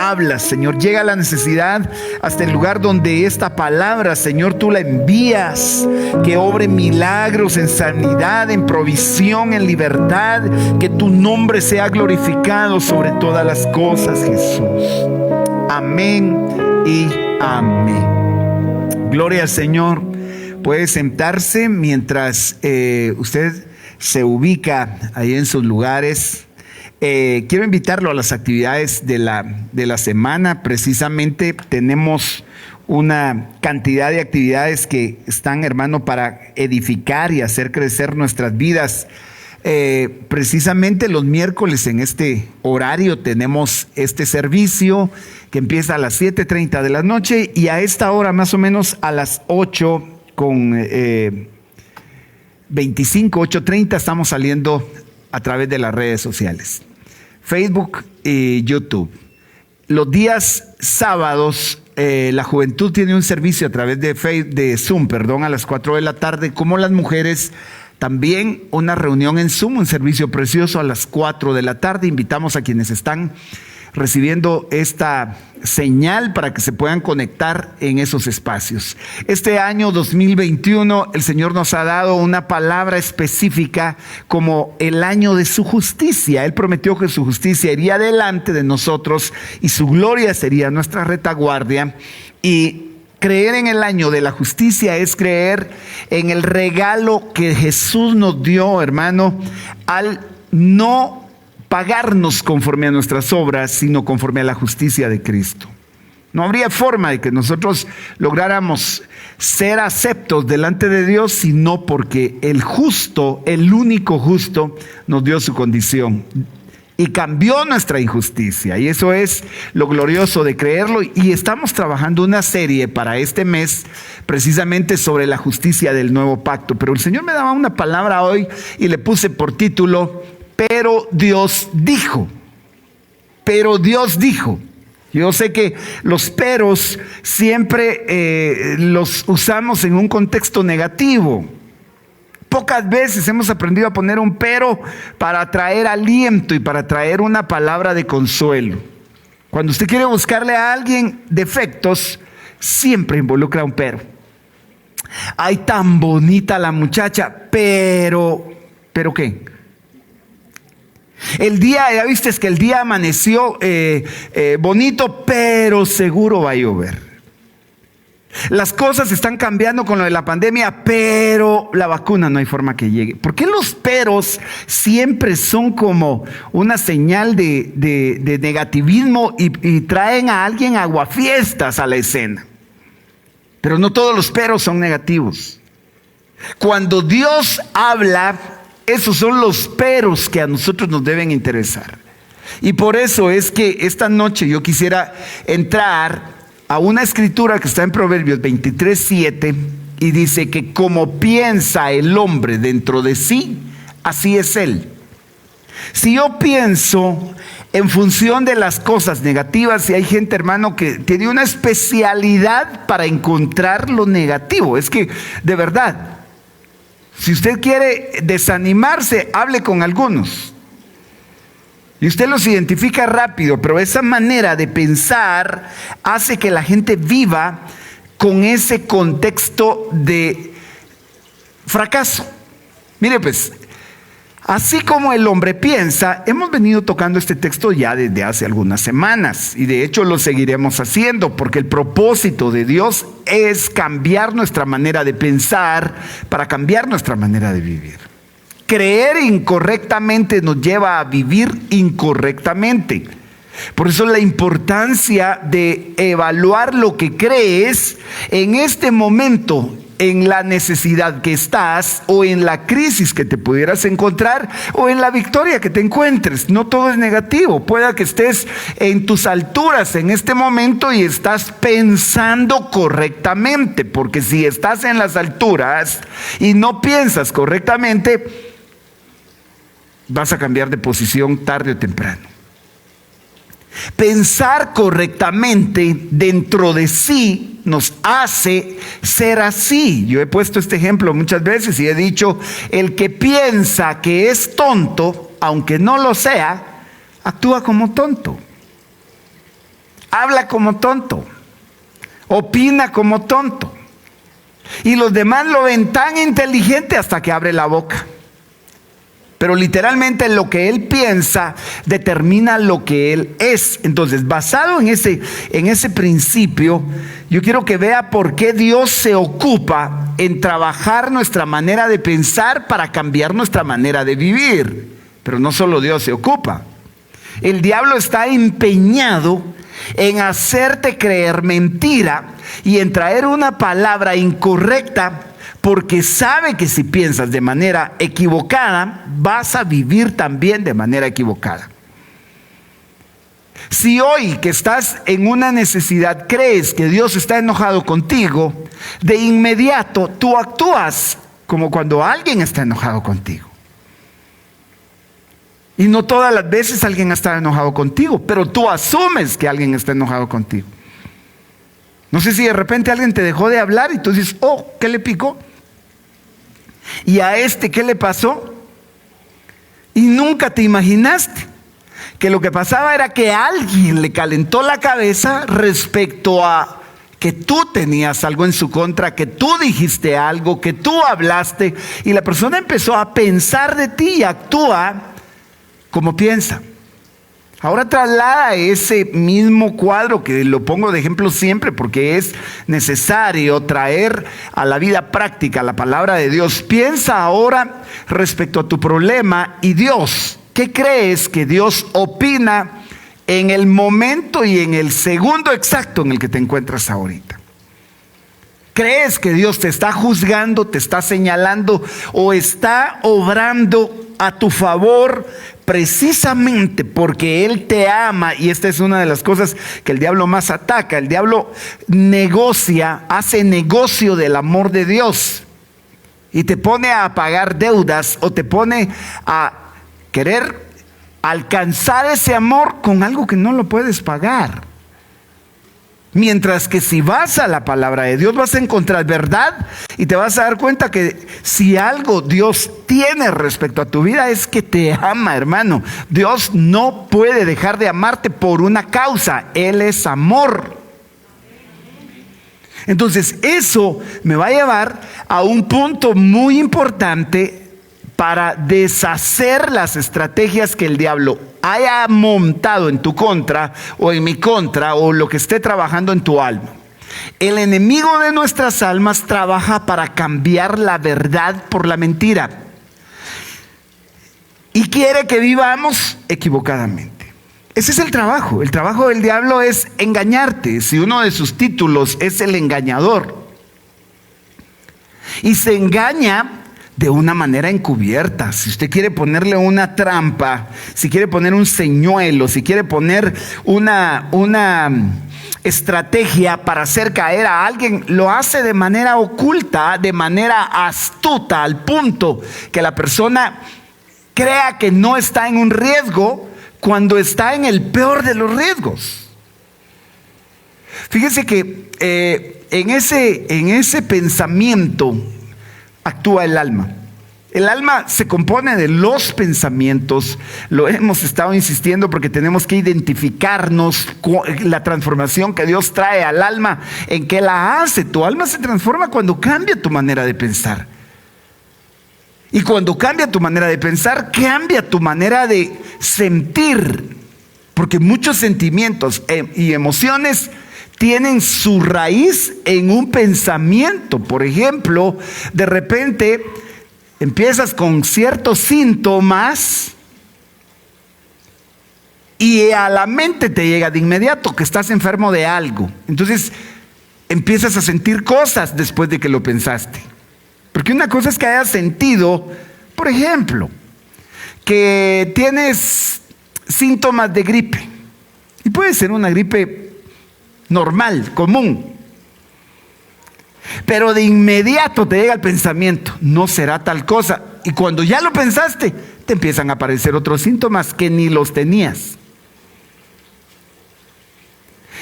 hablas, Señor. Llega la necesidad hasta el lugar donde esta palabra, Señor, tú la envías. Que obre milagros en sanidad, en provisión, en libertad. Que tu nombre sea glorificado sobre todas las cosas, Jesús. Amén y amén. Gloria al Señor. Puede sentarse mientras usted se ubica ahí en sus lugares. Quiero invitarlo a las actividades de la semana. Precisamente tenemos una cantidad de actividades que están, hermano, para edificar y hacer crecer nuestras vidas. Precisamente los miércoles en este horario tenemos este servicio que empieza a las 7:30 de la noche y a esta hora más o menos a las 8:25, 8:30 estamos saliendo a través de las redes sociales, Facebook y YouTube. Los días sábados la juventud tiene un servicio a través de Zoom, a las 4 de la tarde, como las mujeres también una reunión en Zoom, un servicio precioso a las 4 de la tarde. Invitamos a quienes están recibiendo esta señal para que se puedan conectar en esos espacios. Este año 2021 el Señor nos ha dado una palabra específica como el año de su justicia. Él prometió que su justicia iría delante de nosotros y su gloria sería nuestra retaguardia. Y creer en el año de la justicia es creer en el regalo que Jesús nos dio, hermano, al no pagarnos conforme a nuestras obras, sino conforme a la justicia de Cristo. No habría forma de que nosotros lográramos ser aceptos delante de Dios, sino porque el justo, el único justo, nos dio su condición y cambió nuestra injusticia. Y eso es lo glorioso de creerlo. Y estamos trabajando una serie para este mes precisamente sobre la justicia del nuevo pacto. Pero el Señor me daba una palabra hoy y le puse por título: pero Dios dijo. Pero Dios dijo. Yo sé que los peros siempre los usamos en un contexto negativo. Pocas veces hemos aprendido a poner un pero para traer aliento y para traer una palabra de consuelo. Cuando usted quiere buscarle a alguien defectos, siempre involucra un pero. Ay, tan bonita la muchacha, ¿pero qué? El día, ya viste, es que el día amaneció bonito, pero seguro va a llover. Las cosas están cambiando con lo de la pandemia, pero la vacuna no hay forma que llegue. ¿Por qué los peros siempre son como una señal de negativismo y traen a alguien aguafiestas a la escena? Pero no todos los peros son negativos. Cuando Dios habla, esos son los peros que a nosotros nos deben interesar. Y por eso es que esta noche yo quisiera entrar a una escritura que está en Proverbios 23:7 y dice que como piensa el hombre dentro de sí, así es él. Si yo pienso en función de las cosas negativas, y hay gente, hermano, que tiene una especialidad para encontrar lo negativo. Es que, de verdad, si usted quiere desanimarse, hable con algunos. Y usted los identifica rápido, pero esa manera de pensar hace que la gente viva con ese contexto de fracaso. Mire pues, así como el hombre piensa, hemos venido tocando este texto ya desde hace algunas semanas y de hecho lo seguiremos haciendo porque el propósito de Dios es cambiar nuestra manera de pensar para cambiar nuestra manera de vivir. Creer incorrectamente nos lleva a vivir incorrectamente. Por eso la importancia de evaluar lo que crees en este momento, en la necesidad que estás o en la crisis que te pudieras encontrar o en la victoria que te encuentres. No todo es negativo. Pueda que estés en tus alturas en este momento y estás pensando correctamente, porque si estás en las alturas y no piensas correctamente, vas a cambiar de posición tarde o temprano. Pensar correctamente dentro de sí nos hace ser así. Yo he puesto este ejemplo muchas veces y he dicho: el que piensa que es tonto, aunque no lo sea, actúa como tonto. habla como tonto, opina como tonto. Y los demás lo ven tan inteligente hasta que abre la boca. Pero literalmente lo que él piensa determina lo que él es. Entonces, basado en ese principio, yo quiero que vea por qué Dios se ocupa en trabajar nuestra manera de pensar para cambiar nuestra manera de vivir. Pero no solo Dios se ocupa. El diablo está empeñado en hacerte creer mentira y en traer una palabra incorrecta, porque sabe que si piensas de manera equivocada, vas a vivir también de manera equivocada. Si hoy que estás en una necesidad crees que Dios está enojado contigo, de inmediato tú actúas como cuando alguien está enojado contigo. Y no todas las veces alguien está enojado contigo, pero tú asumes que alguien está enojado contigo. No sé si de repente alguien te dejó de hablar y tú dices, oh, ¿qué le picó? ¿Y a este qué le pasó? Y nunca te imaginaste que lo que pasaba era que alguien le calentó la cabeza respecto a que tú tenías algo en su contra, que tú dijiste algo, que tú hablaste, y la persona empezó a pensar de ti y actúa como piensa. Ahora traslada ese mismo cuadro, que lo pongo de ejemplo siempre porque es necesario traer a la vida práctica la palabra de Dios. Piensa ahora respecto a tu problema y Dios. ¿Qué crees que Dios opina en el momento y en el segundo exacto en el que te encuentras ahorita? ¿Crees que Dios te está juzgando, te está señalando o está obrando a tu favor precisamente porque Él te ama? Y esta es una de las cosas que el diablo más ataca. El diablo hace negocio del amor de Dios y te pone a pagar deudas o te pone a querer alcanzar ese amor con algo que no lo puedes pagar. Mientras que si vas a la palabra de Dios vas a encontrar verdad y te vas a dar cuenta que si algo Dios tiene respecto a tu vida es que te ama, hermano. Dios no puede dejar de amarte por una causa. Él es amor. Entonces eso me va a llevar a un punto muy importante para deshacer las estrategias que el diablo haya montado en tu contra o en mi contra o lo que esté trabajando en tu alma. El enemigo de nuestras almas trabaja para cambiar la verdad por la mentira y quiere que vivamos equivocadamente. Ese es el trabajo. El trabajo del diablo es engañarte. Si uno de sus títulos es el engañador, y se engaña de una manera encubierta. Si usted quiere ponerle una trampa, si quiere poner un señuelo, si quiere poner una estrategia para hacer caer a alguien, lo hace de manera oculta, de manera astuta, al punto que la persona crea que no está en un riesgo cuando está en el peor de los riesgos. Fíjese que en ese pensamiento actúa el alma. El alma se compone de los pensamientos. Lo hemos estado insistiendo porque tenemos que identificarnos con la transformación que Dios trae al alma. ¿En qué la hace? Tu alma se transforma cuando cambia tu manera de pensar. Y cuando cambia tu manera de pensar, cambia tu manera de sentir. Porque muchos sentimientos y emociones tienen su raíz en un pensamiento. Por ejemplo, de repente empiezas con ciertos síntomas y a la mente te llega de inmediato que estás enfermo de algo. Entonces empiezas a sentir cosas después de que lo pensaste. Porque una cosa es que hayas sentido, por ejemplo, que tienes síntomas de gripe. Y puede ser una gripe normal, común. Pero de inmediato te llega el pensamiento, no será tal cosa. Y cuando ya lo pensaste, te empiezan a aparecer otros síntomas que ni los tenías.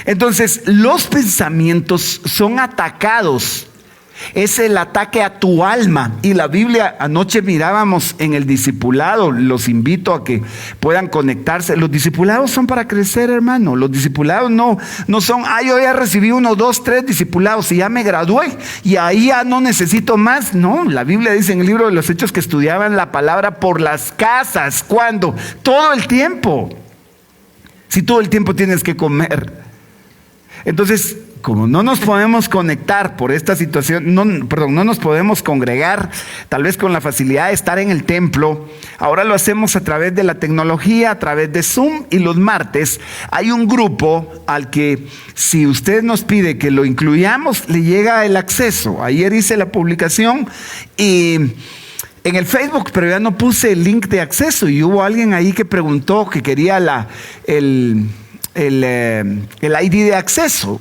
Entonces, los pensamientos son atacados Es el ataque a tu alma. Y la Biblia, anoche mirábamos en el discipulado, los invito a que puedan conectarse. Los discipulados son para crecer, hermano. Los discipulados no son, yo ya recibí 1, 2, 3 discipulados y ya me gradué y ahí ya no necesito más. No, la Biblia dice en el libro de los Hechos que estudiaban la palabra por las casas. ¿Cuándo? Todo el tiempo. Si todo el tiempo tienes que comer. Entonces, como no nos podemos conectar por esta situación, no nos podemos congregar, tal vez con la facilidad de estar en el templo, ahora lo hacemos a través de la tecnología, a través de Zoom, y los martes hay un grupo al que, si usted nos pide que lo incluyamos, le llega el acceso. Ayer hice la publicación y en el Facebook, pero ya no puse el link de acceso, y hubo alguien ahí que preguntó que quería el ID de acceso.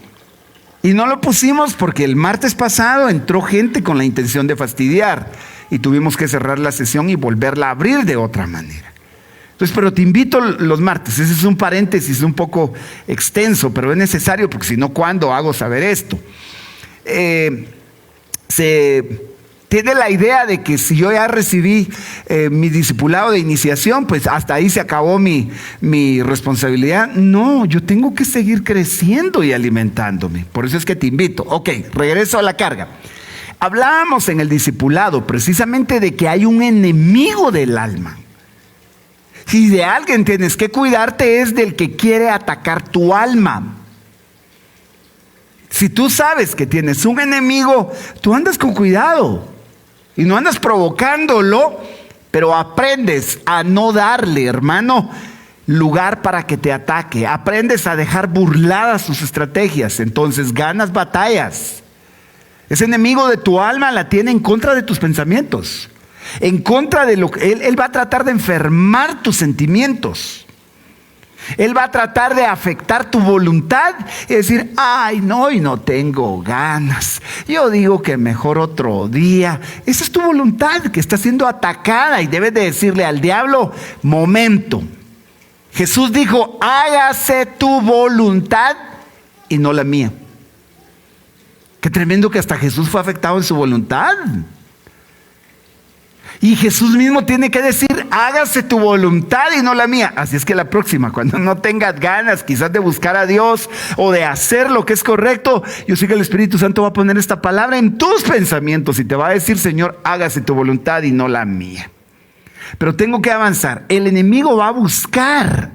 Y no lo pusimos porque el martes pasado entró gente con la intención de fastidiar y tuvimos que cerrar la sesión y volverla a abrir de otra manera. Entonces, pero te invito los martes. Ese es un paréntesis un poco extenso, pero es necesario porque si no, ¿cuándo hago saber esto? Tiene la idea de que si yo ya recibí mi discipulado de iniciación, pues hasta ahí se acabó mi responsabilidad. No, yo tengo que seguir creciendo y alimentándome. Por eso es que te invito. Ok, regreso a la carga. Hablábamos en el discipulado precisamente de que hay un enemigo del alma. Si de alguien tienes que cuidarte es del que quiere atacar tu alma. Si tú sabes que tienes un enemigo, tú andas con cuidado. Y no andas provocándolo, pero aprendes a no darle, hermano, lugar para que te ataque. Aprendes a dejar burladas sus estrategias. Entonces ganas batallas. Ese enemigo de tu alma la tiene en contra de tus pensamientos. En contra de lo que él va a tratar de enfermar tus sentimientos. Él va a tratar de afectar tu voluntad y decir, no, y no tengo ganas. Yo digo que mejor otro día. Esa es tu voluntad que está siendo atacada y debes de decirle al diablo, momento. Jesús dijo, hágase tu voluntad y no la mía. Qué tremendo que hasta Jesús fue afectado en su voluntad. Y Jesús mismo tiene que decir, hágase tu voluntad y no la mía. Así es que la próxima, cuando no tengas ganas quizás de buscar a Dios o de hacer lo que es correcto, yo sé que el Espíritu Santo va a poner esta palabra en tus pensamientos y te va a decir, Señor, hágase tu voluntad y no la mía. Pero tengo que avanzar. El enemigo va a buscar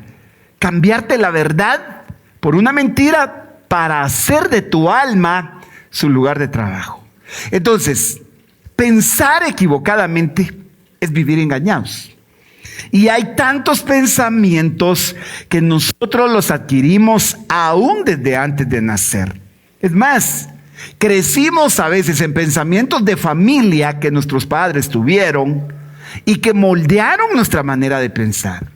cambiarte la verdad por una mentira para hacer de tu alma su lugar de trabajo. Entonces, pensar equivocadamente es vivir engañados. Y hay tantos pensamientos que nosotros los adquirimos aún desde antes de nacer. Es más, crecimos a veces en pensamientos de familia que nuestros padres tuvieron y que moldearon nuestra manera de pensar.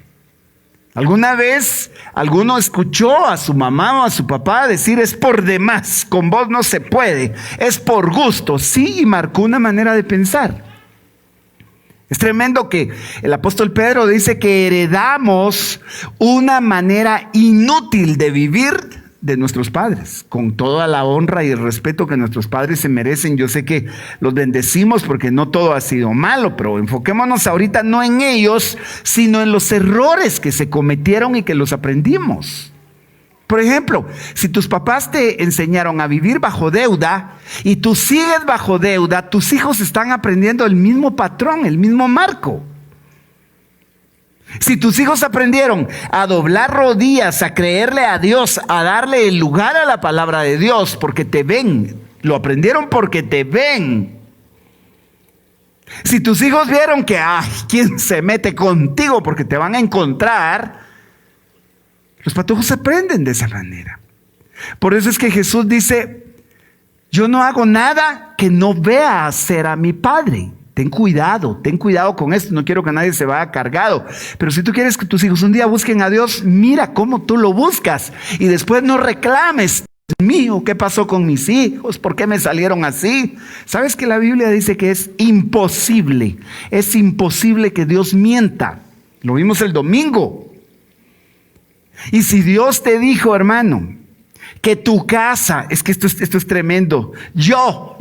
¿Alguna vez alguno escuchó a su mamá o a su papá decir es por demás, con vos no se puede, es por gusto? Sí, y marcó una manera de pensar. Es tremendo que el apóstol Pedro dice que heredamos una manera inútil de vivir de nuestros padres, con toda la honra y el respeto que nuestros padres se merecen. Yo sé que los bendecimos porque no todo ha sido malo, pero enfoquémonos ahorita no en ellos, sino en los errores que se cometieron y que los aprendimos. Por ejemplo, si tus papás te enseñaron a vivir bajo deuda y tú sigues bajo deuda, tus hijos están aprendiendo el mismo patrón, el mismo marco. Si tus hijos aprendieron a doblar rodillas, a creerle a Dios, a darle el lugar a la palabra de Dios, porque te ven, lo aprendieron porque te ven. Si tus hijos vieron que, ¿quién se mete contigo? Porque te van a encontrar. Los patojos aprenden de esa manera. Por eso es que Jesús dice, yo no hago nada que no vea hacer a mi Padre. Ten cuidado con esto, no quiero que nadie se vaya cargado. Pero si tú quieres que tus hijos un día busquen a Dios, mira cómo tú lo buscas y después no reclames, Dios mío, ¿qué pasó con mis hijos? ¿Por qué me salieron así? ¿Sabes que la Biblia dice que es imposible que Dios mienta? Lo vimos el domingo. Y si Dios te dijo, hermano, que tu casa, es que esto es tremendo, yo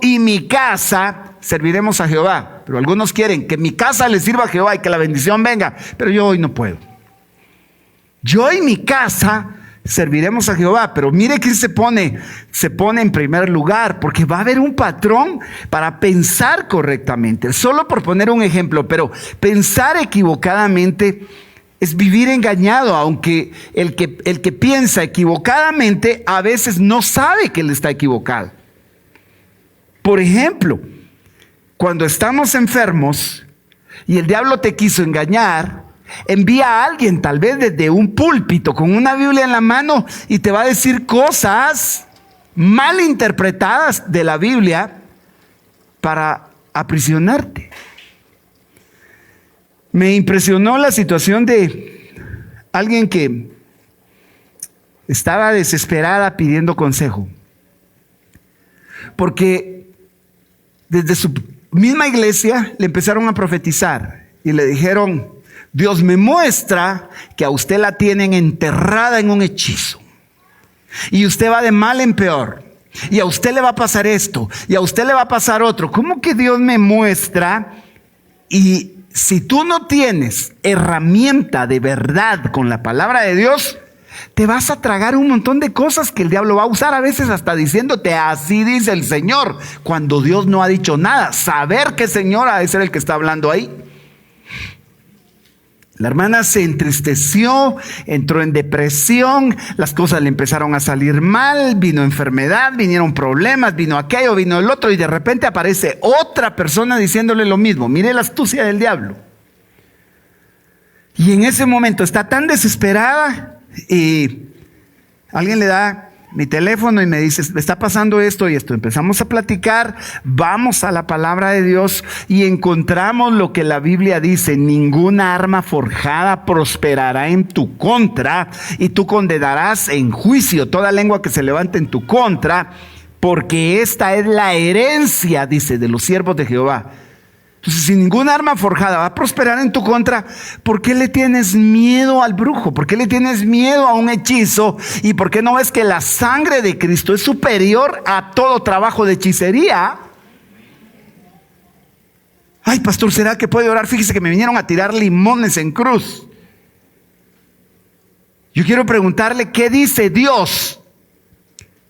y mi casa serviremos a Jehová. Pero algunos quieren que mi casa le sirva a Jehová y que la bendición venga, pero yo hoy no puedo. Yo y mi casa serviremos a Jehová. Pero mire que se pone en primer lugar, porque va a haber un patrón para pensar correctamente. Solo por poner un ejemplo, pero pensar equivocadamente es vivir engañado, aunque el que piensa equivocadamente a veces no sabe que él está equivocado. Por ejemplo, cuando estamos enfermos y el diablo te quiso engañar, envía a alguien tal vez desde un púlpito con una Biblia en la mano y te va a decir cosas mal interpretadas de la Biblia para aprisionarte. Me impresionó la situación de alguien que estaba desesperada pidiendo consejo, porque desde su misma iglesia le empezaron a profetizar y le dijeron: Dios me muestra que a usted la tienen enterrada en un hechizo y usted va de mal en peor, y a usted le va a pasar esto y a usted le va a pasar otro. ¿Cómo que Dios me muestra? Y si tú no tienes herramienta de verdad con la palabra de Dios, te vas a tragar un montón de cosas que el diablo va a usar, a veces hasta diciéndote: así dice el Señor, cuando Dios no ha dicho nada. Saber que Señor ha de ser el que está hablando ahí. La hermana se entristeció, entró en depresión, las cosas le empezaron a salir mal, vino enfermedad, vinieron problemas, vino aquello, vino el otro, y de repente aparece otra persona diciéndole lo mismo. Mire la astucia del diablo. Y en ese momento está tan desesperada y alguien le da mi teléfono y me dice: me está pasando esto y esto. Empezamos a platicar, vamos a la palabra de Dios y encontramos lo que la Biblia dice: ninguna arma forjada prosperará en tu contra, y tú condenarás en juicio toda lengua que se levante en tu contra, porque esta es la herencia, dice, de los siervos de Jehová. Entonces, si ninguna arma forjada va a prosperar en tu contra, ¿por qué le tienes miedo al brujo? ¿Por qué le tienes miedo a un hechizo? ¿Y por qué no ves que la sangre de Cristo es superior a todo trabajo de hechicería? Ay, pastor, ¿será que puede orar? Fíjese que me vinieron a tirar limones en cruz. Yo quiero preguntarle: ¿qué dice Dios?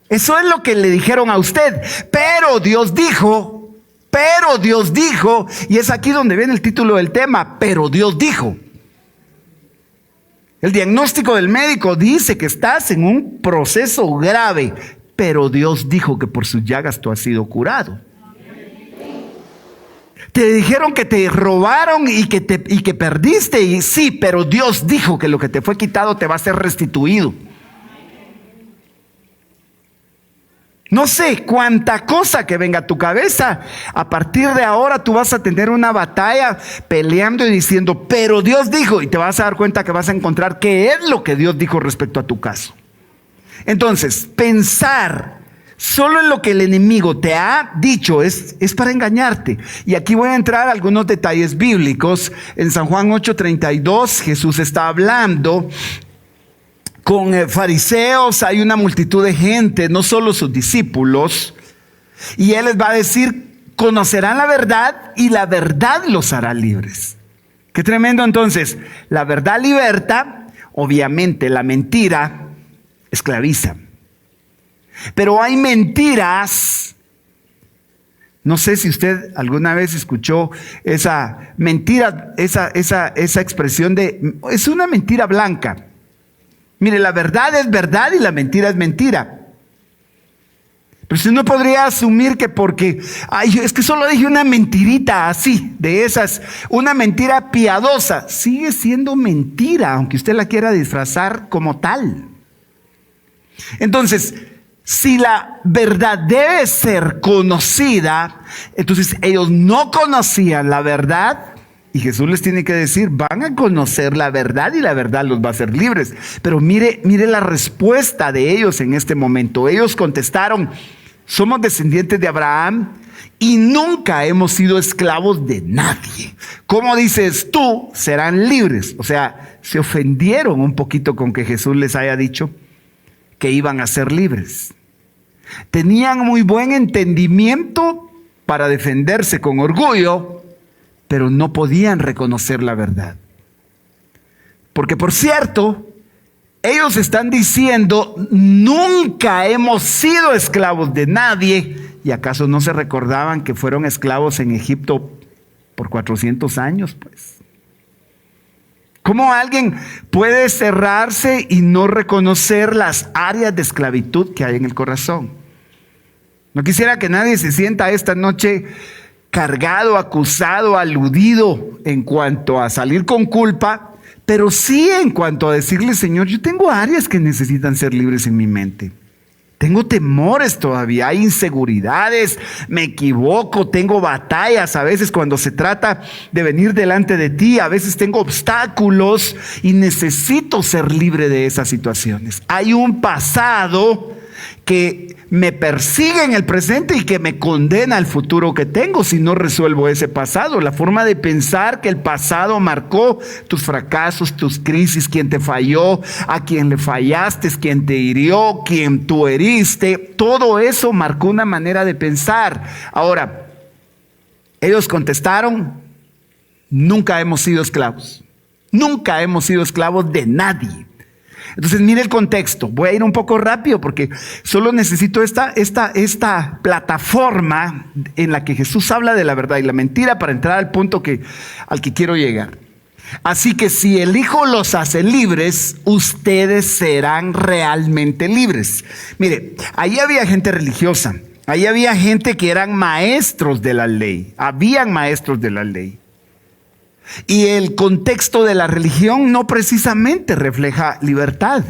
Eso es lo que le dijeron a usted. Pero Dios dijo, y es aquí donde viene el título del tema: pero Dios dijo. El diagnóstico del médico dice que estás en un proceso grave, pero Dios dijo que por sus llagas tú has sido curado. Te dijeron que te robaron y que perdiste, y sí, pero Dios dijo que lo que te fue quitado te va a ser restituido. No sé cuánta cosa que venga a tu cabeza, a partir de ahora tú vas a tener una batalla peleando y diciendo: pero Dios dijo, y te vas a dar cuenta que vas a encontrar qué es lo que Dios dijo respecto a tu caso. Entonces, pensar solo en lo que el enemigo te ha dicho es para engañarte. Y aquí voy a entrar a algunos detalles bíblicos. En San Juan 8:32 Jesús está hablando con fariseos, hay una multitud de gente, no solo sus discípulos, y Él les va a decir: conocerán la verdad y la verdad los hará libres. Qué tremendo. Entonces, la verdad liberta, obviamente la mentira esclaviza. Pero hay mentiras. No sé si usted alguna vez escuchó esa mentira, esa expresión de: es una mentira blanca. Mire, la verdad es verdad y la mentira es mentira. Pero usted no podría asumir que porque, es que solo dije una mentirita así, de esas, una mentira piadosa, sigue siendo mentira, aunque usted la quiera disfrazar como tal. Entonces, si la verdad debe ser conocida, entonces ellos no conocían la verdad. Y Jesús les tiene que decir: van a conocer la verdad y la verdad los va a hacer libres. Pero mire la respuesta de ellos en este momento. Ellos contestaron: somos descendientes de Abraham y nunca hemos sido esclavos de nadie. ¿Cómo dices tú serán libres? O sea, se ofendieron un poquito con que Jesús les haya dicho que iban a ser libres. Tenían muy buen entendimiento para defenderse con orgullo, pero no podían reconocer la verdad. Porque por cierto, ellos están diciendo, nunca hemos sido esclavos de nadie. ¿Y acaso no se recordaban que fueron esclavos en Egipto por 400 años? Pues, ¿cómo alguien puede cerrarse y no reconocer las áreas de esclavitud que hay en el corazón? No quisiera que nadie se sienta esta noche cargado, acusado, aludido en cuanto a salir con culpa, pero sí en cuanto a decirle, Señor, yo tengo áreas que necesitan ser libres en mi mente. Tengo temores todavía, hay inseguridades, me equivoco, tengo batallas a veces cuando se trata de venir delante de ti, a veces tengo obstáculos y necesito ser libre de esas situaciones. Hay un pasado que me persigue en el presente y que me condena al futuro que tengo si no resuelvo ese pasado. La forma de pensar que el pasado marcó tus fracasos, tus crisis, quien te falló, a quien le fallaste, quien te hirió, quien tú heriste, todo eso marcó una manera de pensar. Ahora, ellos contestaron, nunca hemos sido esclavos. Nunca hemos sido esclavos de nadie. Entonces mire el contexto, voy a ir un poco rápido porque solo necesito esta plataforma en la que Jesús habla de la verdad y la mentira para entrar al punto al que quiero llegar. Así que si el Hijo los hace libres, ustedes serán realmente libres. Mire, ahí había gente religiosa, ahí había gente que eran maestros de la ley, habían maestros de la ley. Y el contexto de la religión no precisamente refleja libertad.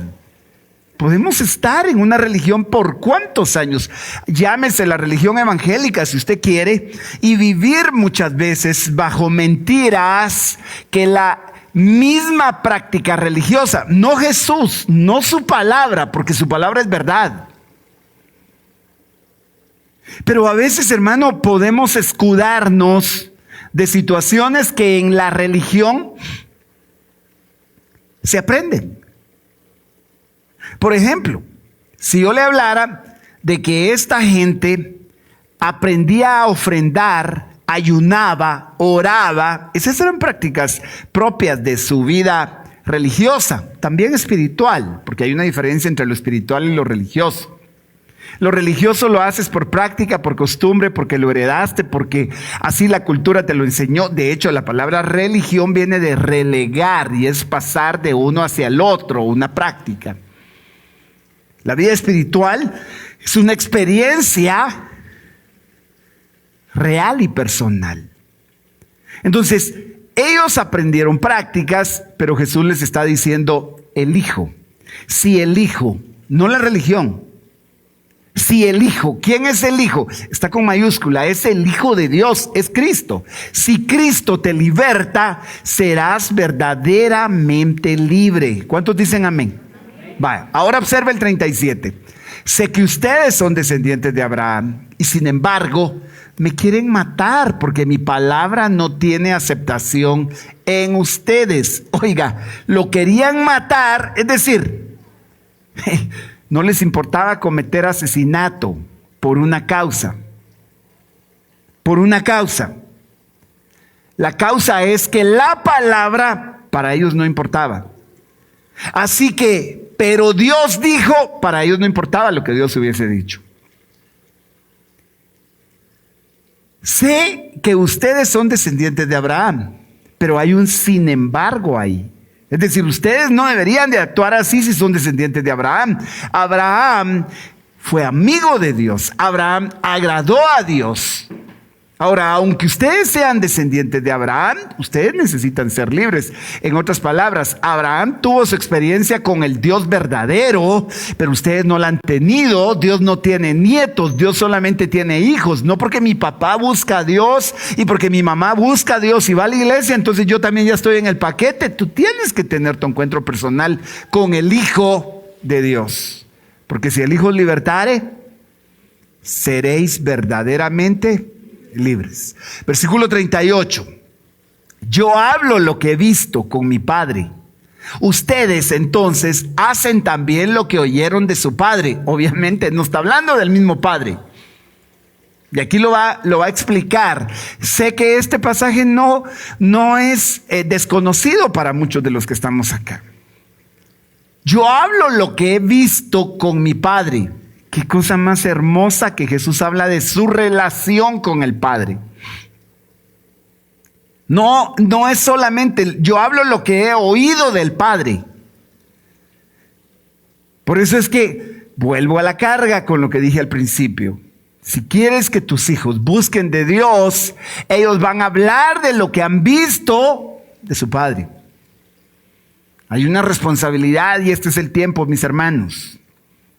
Podemos estar en una religión por cuántos años, llámese la religión evangélica si usted quiere, y vivir muchas veces bajo mentiras que la misma práctica religiosa, no Jesús, no su palabra, porque su palabra es verdad. Pero a veces, hermano, podemos escudarnos de situaciones que en la religión se aprenden. Por ejemplo, si yo le hablara de que esta gente aprendía a ofrendar, ayunaba, oraba, esas eran prácticas propias de su vida religiosa, también espiritual, porque hay una diferencia entre lo espiritual y lo religioso. Lo religioso lo haces por práctica, por costumbre, porque lo heredaste, porque así la cultura te lo enseñó. De hecho, la palabra religión viene de relegar y es pasar de uno hacia el otro, una práctica. La vida espiritual es una experiencia real y personal. Entonces, ellos aprendieron prácticas, pero Jesús les está diciendo, el Hijo. Si el Hijo, no la religión. Si el Hijo, ¿quién es el Hijo? Está con mayúscula, es el Hijo de Dios, es Cristo. Si Cristo te liberta, serás verdaderamente libre. ¿Cuántos dicen amén? Vaya, ahora observa el 37. Sé que ustedes son descendientes de Abraham y sin embargo me quieren matar porque mi palabra no tiene aceptación en ustedes. Oiga, lo querían matar, es decir, no les importaba cometer asesinato por una causa. Por una causa. La causa es que la palabra para ellos no importaba. Así que, pero Dios dijo, para ellos no importaba lo que Dios hubiese dicho. Sé que ustedes son descendientes de Abraham, pero hay un sin embargo ahí. Es decir, ustedes no deberían de actuar así si son descendientes de Abraham. Abraham fue amigo de Dios. Abraham agradó a Dios. Ahora, aunque ustedes sean descendientes de Abraham, ustedes necesitan ser libres. En otras palabras, Abraham tuvo su experiencia con el Dios verdadero, pero ustedes no la han tenido. Dios no tiene nietos, Dios solamente tiene hijos. No porque mi papá busca a Dios y porque mi mamá busca a Dios y va a la iglesia, entonces yo también ya estoy en el paquete. Tú tienes que tener tu encuentro personal con el Hijo de Dios. Porque si el Hijo os libertare, seréis verdaderamente libres. Versículo 38. Yo hablo lo que he visto con mi Padre. Ustedes entonces hacen también lo que oyeron de su padre. Obviamente no está hablando del mismo padre. Y aquí lo va a explicar. Sé que este pasaje no es desconocido para muchos de los que estamos acá. Yo hablo lo que he visto con mi Padre. Qué cosa más hermosa que Jesús habla de su relación con el Padre. No es solamente, yo hablo lo que he oído del Padre. Por eso es que vuelvo a la carga con lo que dije al principio. Si quieres que tus hijos busquen de Dios, ellos van a hablar de lo que han visto de su Padre. Hay una responsabilidad y este es el tiempo, mis hermanos.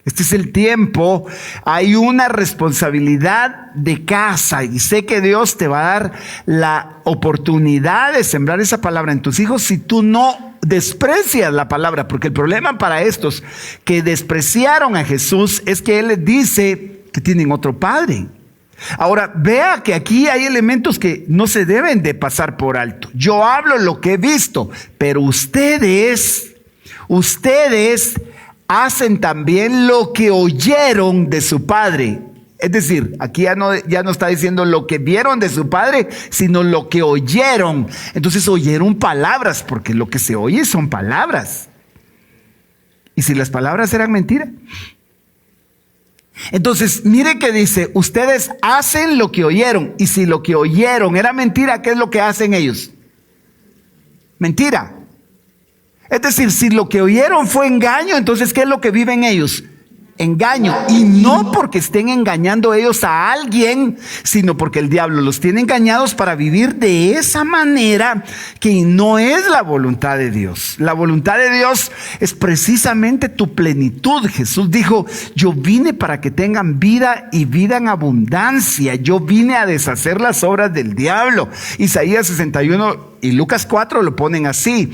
Este es el tiempo. Hay una responsabilidad de casa y sé que Dios te va a dar la oportunidad de sembrar esa palabra en tus hijos si tú no desprecias la palabra. Porque el problema para estos que despreciaron a Jesús es que Él les dice que tienen otro padre. Ahora, vea que aquí hay elementos que no se deben de pasar por alto. Yo hablo lo que he visto, pero ustedes hacen también lo que oyeron de su padre. Es decir, aquí ya no está diciendo lo que vieron de su padre, sino lo que oyeron. Entonces oyeron palabras, porque lo que se oye son palabras. ¿Y si las palabras eran mentiras? Entonces, mire que dice, ustedes hacen lo que oyeron. Y si lo que oyeron era mentira, ¿qué es lo que hacen ellos? Mentira. Es decir, si lo que oyeron fue engaño, entonces ¿qué es lo que viven ellos? Engaño. Y no porque estén engañando ellos a alguien, sino porque el diablo los tiene engañados para vivir de esa manera que no es la voluntad de Dios. La voluntad de Dios es precisamente tu plenitud. Jesús dijo, yo vine para que tengan vida y vida en abundancia. Yo vine a deshacer las obras del diablo. Isaías 61 y Lucas 4 lo ponen así.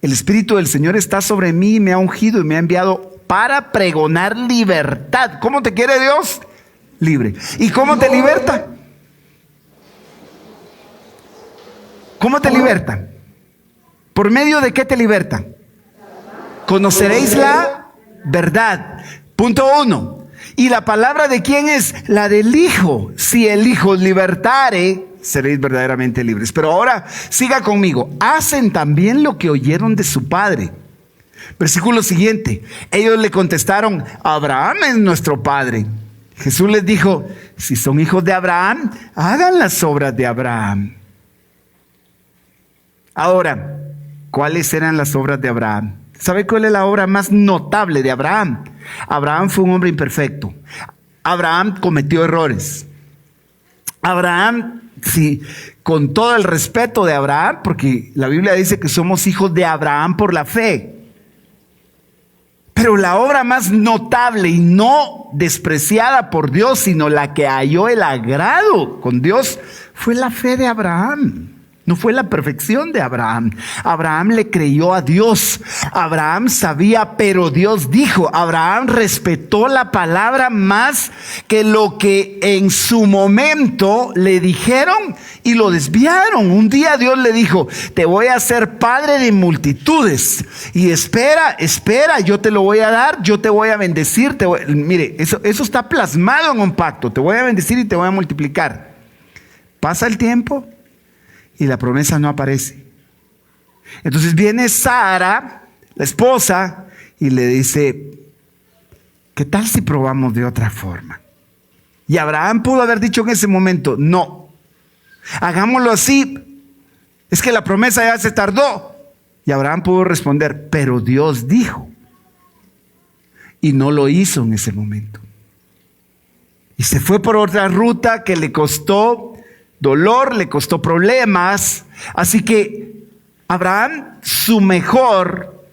El Espíritu del Señor está sobre mí, me ha ungido y me ha enviado para pregonar libertad. ¿Cómo te quiere Dios? Libre. ¿Y cómo te liberta? ¿Cómo te liberta? ¿Por medio de qué te liberta? Conoceréis la verdad. Punto 1. ¿Y la palabra de quién es? La del Hijo. Si el Hijo os libertare, seréis verdaderamente libres. Pero ahora siga conmigo. Hacen también lo que oyeron de su padre. Versículo siguiente. Ellos le contestaron, Abraham es nuestro padre. Jesús les dijo, si son hijos de Abraham, hagan las obras de Abraham. Ahora, ¿cuáles eran las obras de Abraham? ¿Sabe cuál es la obra más notable de Abraham? Abraham fue un hombre imperfecto. Abraham cometió errores. Abraham, sí, con todo el respeto de Abraham, porque la Biblia dice que somos hijos de Abraham por la fe. Pero la obra más notable y no despreciada por Dios, sino la que halló el agrado con Dios, fue la fe de Abraham. No fue la perfección de Abraham. Abraham le creyó a Dios. Abraham sabía, pero Dios dijo. Abraham respetó la palabra más que lo que en su momento le dijeron y lo desviaron. Un día Dios le dijo, te voy a hacer padre de multitudes. Y espera, yo te lo voy a dar, yo te voy a bendecir. Mire, eso está plasmado en un pacto. Te voy a bendecir y te voy a multiplicar. Pasa el tiempo y la promesa no aparece. Entonces viene Sara, la esposa, y le dice, ¿qué tal si probamos de otra forma? Y Abraham pudo haber dicho en ese momento, no, hagámoslo así, es que la promesa ya se tardó. Y Abraham pudo responder, pero Dios dijo. Y no lo hizo en ese momento. Y se fue por otra ruta que le costó dolor, le costó problemas. Así que Abraham, su mejor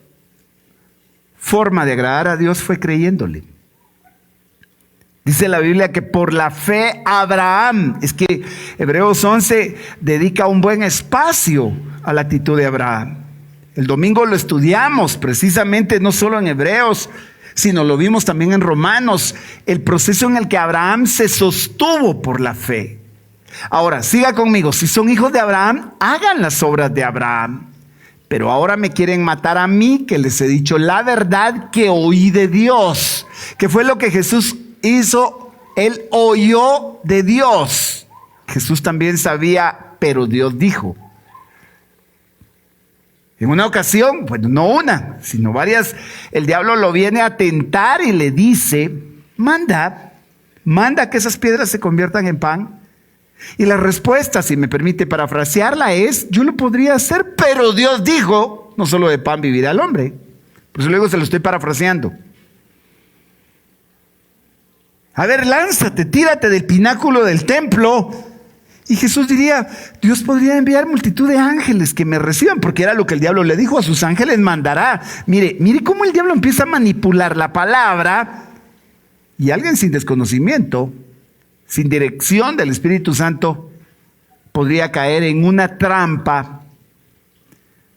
forma de agradar a Dios fue creyéndole. Dice la Biblia que por la fe Abraham, es que Hebreos 11 dedica un buen espacio a la actitud de Abraham. El domingo lo estudiamos precisamente no solo en Hebreos, sino lo vimos también en Romanos, el proceso en el que Abraham se sostuvo por la fe. Ahora, siga conmigo, si son hijos de Abraham, hagan las obras de Abraham. pero ahora me quieren matar a mí, que les he dicho la verdad que oí de Dios. ¿Qué fue lo que Jesús hizo? Él oyó de Dios. Jesús también sabía, pero Dios dijo. En una ocasión, pues no una, sino varias, el diablo lo viene a tentar y le dice, manda que esas piedras se conviertan en pan. Y la respuesta, si me permite parafrasearla, es, yo lo podría hacer, pero Dios dijo, no solo de pan vivirá el hombre. Por eso luego se lo estoy parafraseando. A ver, lánzate, tírate del pináculo del templo. Y Jesús diría, Dios podría enviar multitud de ángeles que me reciban, porque era lo que el diablo le dijo, a sus ángeles mandará. Mire cómo el diablo empieza a manipular la palabra, y alguien sin desconocimiento, sin dirección del Espíritu Santo, podría caer en una trampa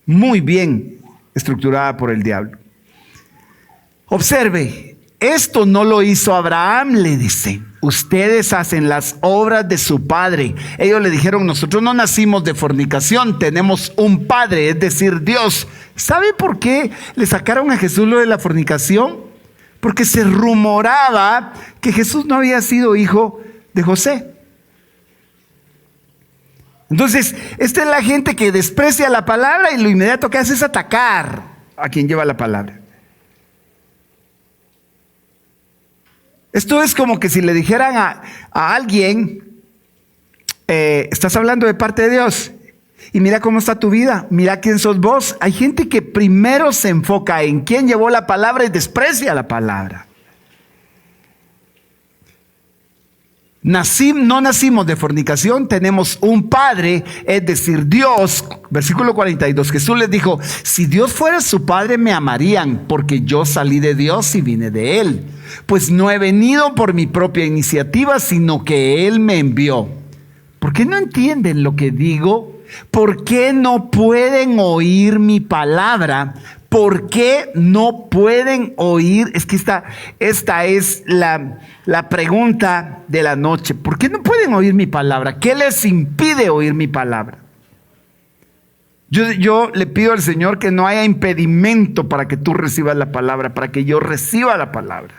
muy bien estructurada por el diablo. Observe, esto no lo hizo Abraham, le dice. Ustedes hacen las obras de su padre. Ellos le dijeron, nosotros no nacimos de fornicación, tenemos un padre, es decir, Dios. ¿Sabe por qué le sacaron a Jesús lo de la fornicación? Porque se rumoraba que Jesús no había sido hijo de José. Entonces, esta es la gente que desprecia la palabra y lo inmediato que hace es atacar a quien lleva la palabra. Esto es como que si le dijeran a alguien, estás hablando de parte de Dios y mira cómo está tu vida, mira quién sos vos. Hay gente que primero se enfoca en quién llevó la palabra y desprecia la palabra. No nacimos de fornicación, tenemos un padre, es decir, Dios. Versículo 42, Jesús les dijo, si Dios fuera su padre me amarían, porque yo salí de Dios y vine de Él. Pues no he venido por mi propia iniciativa, sino que Él me envió. ¿Por qué no entienden lo que digo? ¿Por qué no pueden oír mi palabra? ¿Por qué no pueden oír? Es que esta es la pregunta de la noche. ¿Por qué no pueden oír mi palabra? ¿Qué les impide oír mi palabra? Yo le pido al Señor que no haya impedimento para que tú recibas la palabra, para que yo reciba la palabra.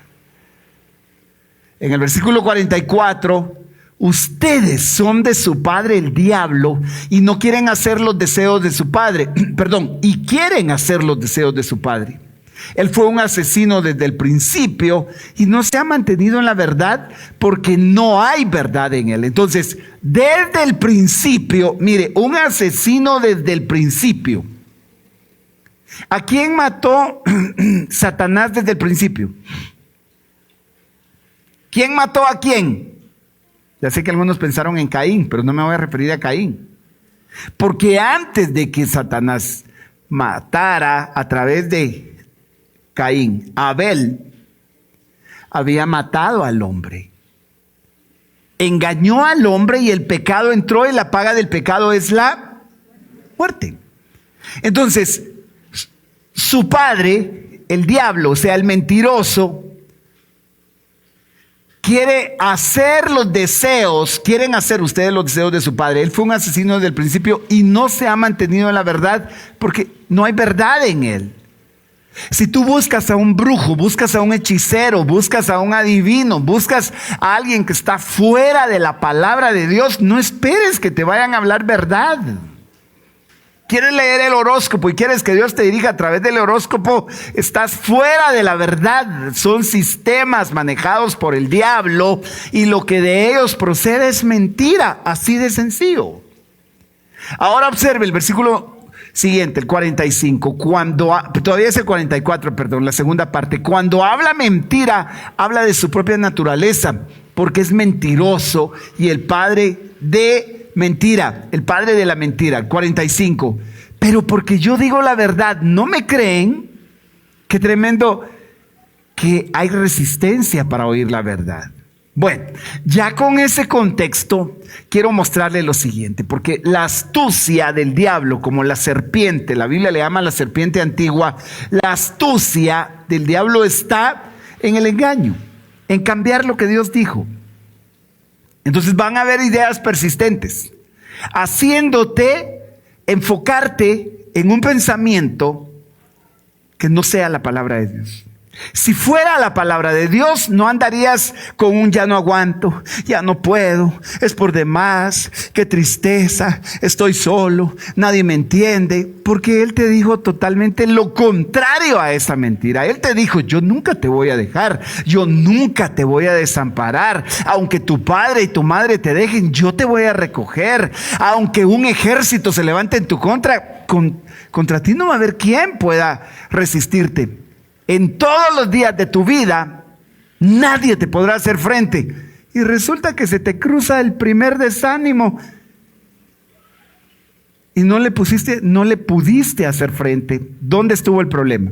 En el versículo 44, ustedes son de su padre el diablo y no quieren hacer los deseos de su padre. Y quieren hacer los deseos de su padre. Él fue un asesino desde el principio y no se ha mantenido en la verdad porque no hay verdad en él. Entonces, desde el principio, mire, un asesino desde el principio. ¿A quién mató Satanás desde el principio? ¿Quién mató a quién? Ya sé que algunos pensaron en Caín, pero no me voy a referir a Caín. Porque antes de que Satanás matara a través de Caín, Abel había matado al hombre. Engañó al hombre y el pecado entró y la paga del pecado es la muerte. Entonces, su padre, el diablo, o sea, el mentiroso, quieren hacer ustedes los deseos de su padre. Él fue un asesino desde el principio y no se ha mantenido en la verdad porque no hay verdad en él. Si tú buscas a un brujo, buscas a un hechicero, buscas a un adivino, buscas a alguien que está fuera de la palabra de Dios, no esperes que te vayan a hablar verdad. Quieres leer el horóscopo y quieres que Dios te dirija a través del horóscopo, estás fuera de la verdad. Son sistemas manejados por el diablo y lo que de ellos procede es mentira, así de sencillo. Ahora observe el versículo siguiente, el 45, todavía es el 44, la segunda parte. Cuando habla mentira, habla de su propia naturaleza, porque es mentiroso y el padre de mentira, el padre de la mentira. 45, pero porque yo digo la verdad, ¿no me creen? Qué tremendo que hay resistencia para oír la verdad. Bueno, ya con ese contexto quiero mostrarle lo siguiente, porque la astucia del diablo, como la serpiente, la Biblia le llama la serpiente antigua, la astucia del diablo está en el engaño, en cambiar lo que Dios dijo. Entonces van a haber ideas persistentes, haciéndote enfocarte en un pensamiento que no sea la palabra de Dios. Si fuera la palabra de Dios, no andarías con un ya no aguanto, ya no puedo, es por demás, qué tristeza, estoy solo, nadie me entiende, porque Él te dijo totalmente lo contrario a esa mentira. Él te dijo, yo nunca te voy a dejar, yo nunca te voy a desamparar, aunque tu padre y tu madre te dejen, yo te voy a recoger, aunque un ejército se levante en tu contra, contra ti no va a haber quien pueda resistirte. En todos los días de tu vida, nadie te podrá hacer frente. Y resulta que se te cruza el primer desánimo y no le pudiste hacer frente. ¿Dónde estuvo el problema?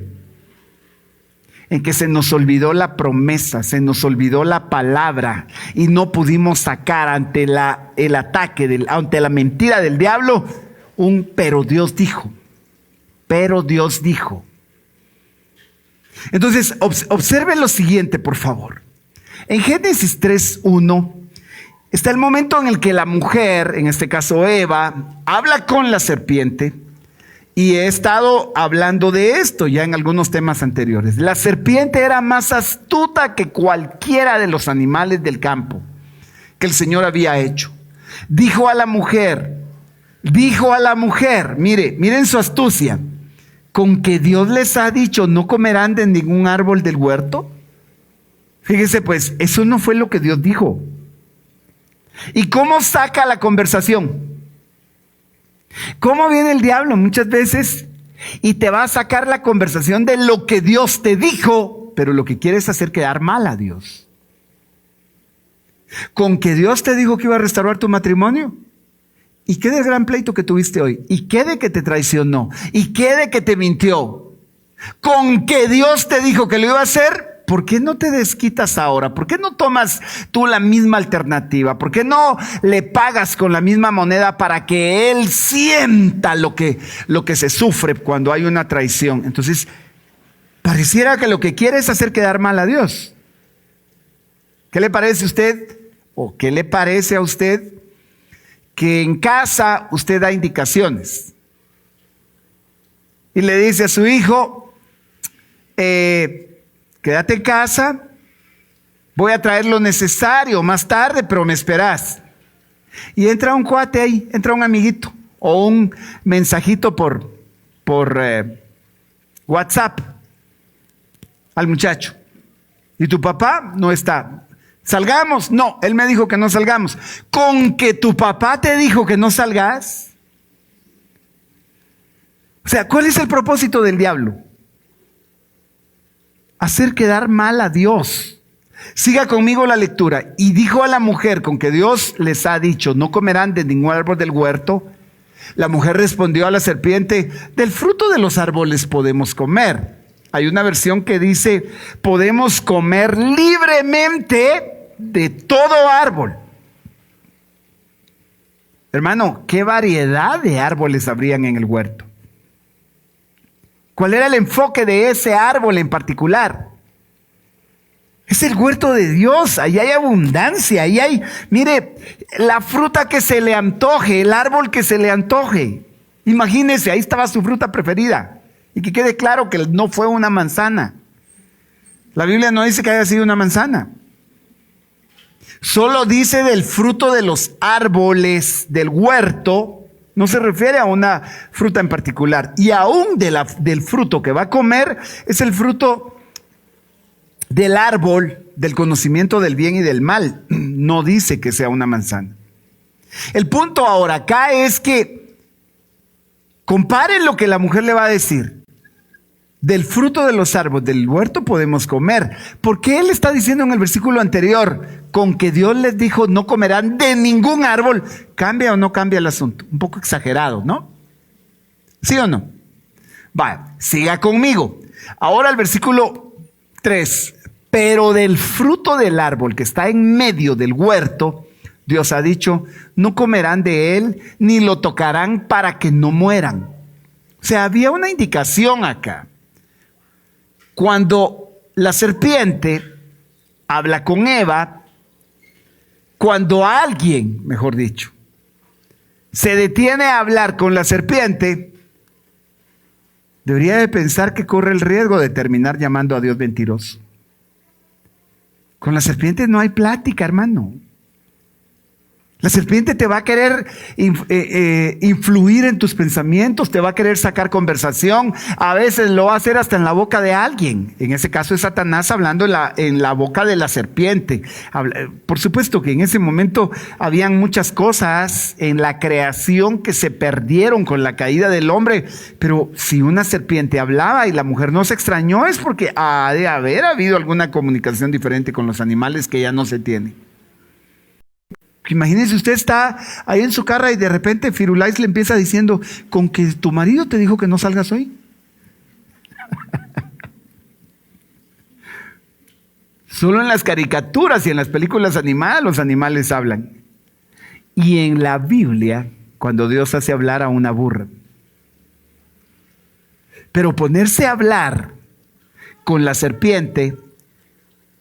En que se nos olvidó la promesa, se nos olvidó la palabra y no pudimos sacar ante el ataque, ante la mentira del diablo, pero Dios dijo. Pero Dios dijo. Entonces, observen lo siguiente, por favor. En Génesis 3:1 está el momento en el que la mujer, en este caso Eva, habla con la serpiente. Y he estado hablando de esto ya en algunos temas anteriores. La serpiente era más astuta que cualquiera de los animales del campo que el Señor había hecho. Dijo a la mujer, miren su astucia. ¿Con que Dios les ha dicho no comerán de ningún árbol del huerto? Fíjese pues, eso no fue lo que Dios dijo. ¿Y cómo saca la conversación? ¿Cómo viene el diablo muchas veces y te va a sacar la conversación de lo que Dios te dijo, pero lo que quiere es hacer quedar mal a Dios? ¿Con que Dios te dijo que iba a restaurar tu matrimonio? ¿Y qué del gran pleito que tuviste hoy? ¿Y qué de que te traicionó? ¿Y qué de que te mintió? ¿Con que Dios te dijo que lo iba a hacer? ¿Por qué no te desquitas ahora? ¿Por qué no tomas tú la misma alternativa? ¿Por qué no le pagas con la misma moneda para que Él sienta lo que se sufre cuando hay una traición? Entonces, pareciera que lo que quiere es hacer quedar mal a Dios. ¿Qué le parece a usted? ¿O qué le parece a usted que en casa usted da indicaciones y le dice a su hijo, quédate en casa, voy a traer lo necesario más tarde, pero me esperas? Y entra un cuate ahí, entra un amiguito o un mensajito por WhatsApp al muchacho. Y tu papá no está. ¿Salgamos? No, él me dijo que no salgamos. ¿Con que tu papá te dijo que no salgas? O sea, ¿cuál es el propósito del diablo? Hacer quedar mal a Dios. Siga conmigo la lectura. Y dijo a la mujer, con que Dios les ha dicho, no comerán de ningún árbol del huerto. La mujer respondió a la serpiente, del fruto de los árboles podemos comer. Hay una versión que dice, podemos comer libremente de todo árbol. Hermano, ¿qué variedad de árboles habrían en el huerto? ¿Cuál era el enfoque de ese árbol en particular? Es el huerto de Dios, ahí hay abundancia, ahí hay, mire, la fruta que se le antoje, el árbol que se le antoje. Imagínese, ahí estaba su fruta preferida. Y que quede claro que no fue una manzana. La Biblia no dice que haya sido una manzana. Solo dice del fruto de los árboles del huerto. No se refiere a una fruta en particular. Y aún del fruto que va a comer es el fruto del árbol del conocimiento del bien y del mal. No dice que sea una manzana. El punto ahora acá es que comparen lo que la mujer le va a decir. Del fruto de los árboles del huerto podemos comer. Porque él está diciendo en el versículo anterior, con que Dios les dijo no comerán de ningún árbol. ¿Cambia o no cambia el asunto? Un poco exagerado, ¿no? ¿Sí o no? Vaya, siga conmigo. Ahora el versículo 3. Pero del fruto del árbol que está en medio del huerto, Dios ha dicho, no comerán de él ni lo tocarán para que no mueran. O sea, había una indicación acá. Cuando la serpiente habla con Eva, cuando alguien, mejor dicho, se detiene a hablar con la serpiente, debería de pensar que corre el riesgo de terminar llamando a Dios mentiroso. Con la serpiente no hay plática, hermano. La serpiente te va a querer influir en tus pensamientos, te va a querer sacar conversación. A veces lo va a hacer hasta en la boca de alguien. En ese caso es Satanás hablando en la boca de la serpiente. Por supuesto que en ese momento habían muchas cosas en la creación que se perdieron con la caída del hombre. Pero si una serpiente hablaba y la mujer no se extrañó, es porque ha de haber habido alguna comunicación diferente con los animales que ya no se tiene. Imagínense, usted está ahí en su carro y de repente Firulais le empieza diciendo, ¿con que tu marido te dijo que no salgas hoy? Solo en las caricaturas y en las películas animadas los animales hablan. Y en la Biblia, cuando Dios hace hablar a una burra. Pero ponerse a hablar con la serpiente,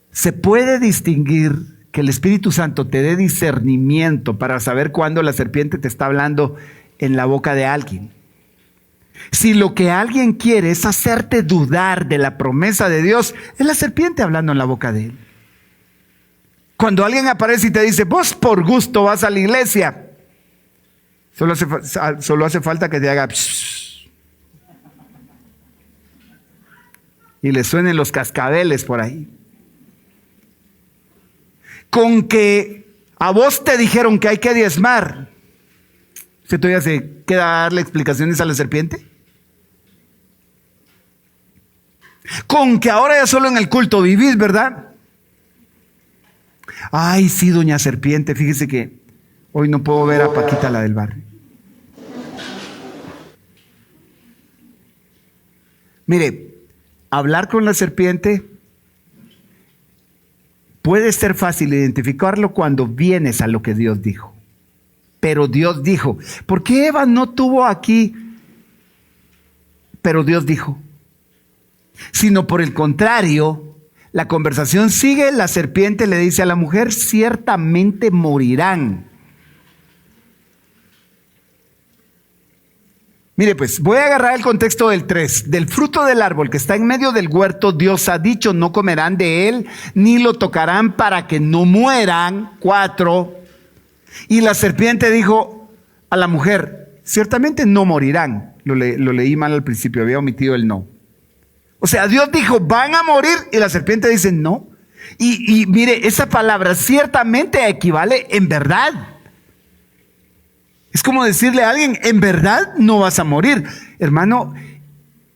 se puede distinguir que el Espíritu Santo te dé discernimiento para saber cuándo la serpiente te está hablando en la boca de alguien. Si lo que alguien quiere es hacerte dudar de la promesa de Dios, es la serpiente hablando en la boca de él. Cuando alguien aparece y te dice, vos por gusto vas a la iglesia, solo hace falta que te haga psh, y le suenen los cascabeles por ahí. Con que a vos te dijeron que hay que diezmar, ¿usted todavía se queda a darle explicaciones a la serpiente? Con que ahora ya solo en el culto vivís, ¿verdad? Ay, sí, doña serpiente, fíjese que hoy no puedo ver a Paquita, la del barrio. Mire, hablar con la serpiente puede ser fácil identificarlo cuando vienes a lo que Dios dijo. Pero Dios dijo, ¿por qué Eva no tuvo aquí? Pero Dios dijo. Sino por el contrario, la conversación sigue, la serpiente le dice a la mujer, ciertamente morirán. Mire, pues voy a agarrar el contexto del 3. Del fruto del árbol que está en medio del huerto, Dios ha dicho, no comerán de él, ni lo tocarán para que no mueran. 4. Y la serpiente dijo a la mujer, ciertamente no morirán. Lo leí mal al principio, había omitido el no. O sea, Dios dijo, van a morir, y la serpiente dice no. Y mire, esa palabra ciertamente equivale en verdad. Es como decirle a alguien, en verdad no vas a morir. Hermano,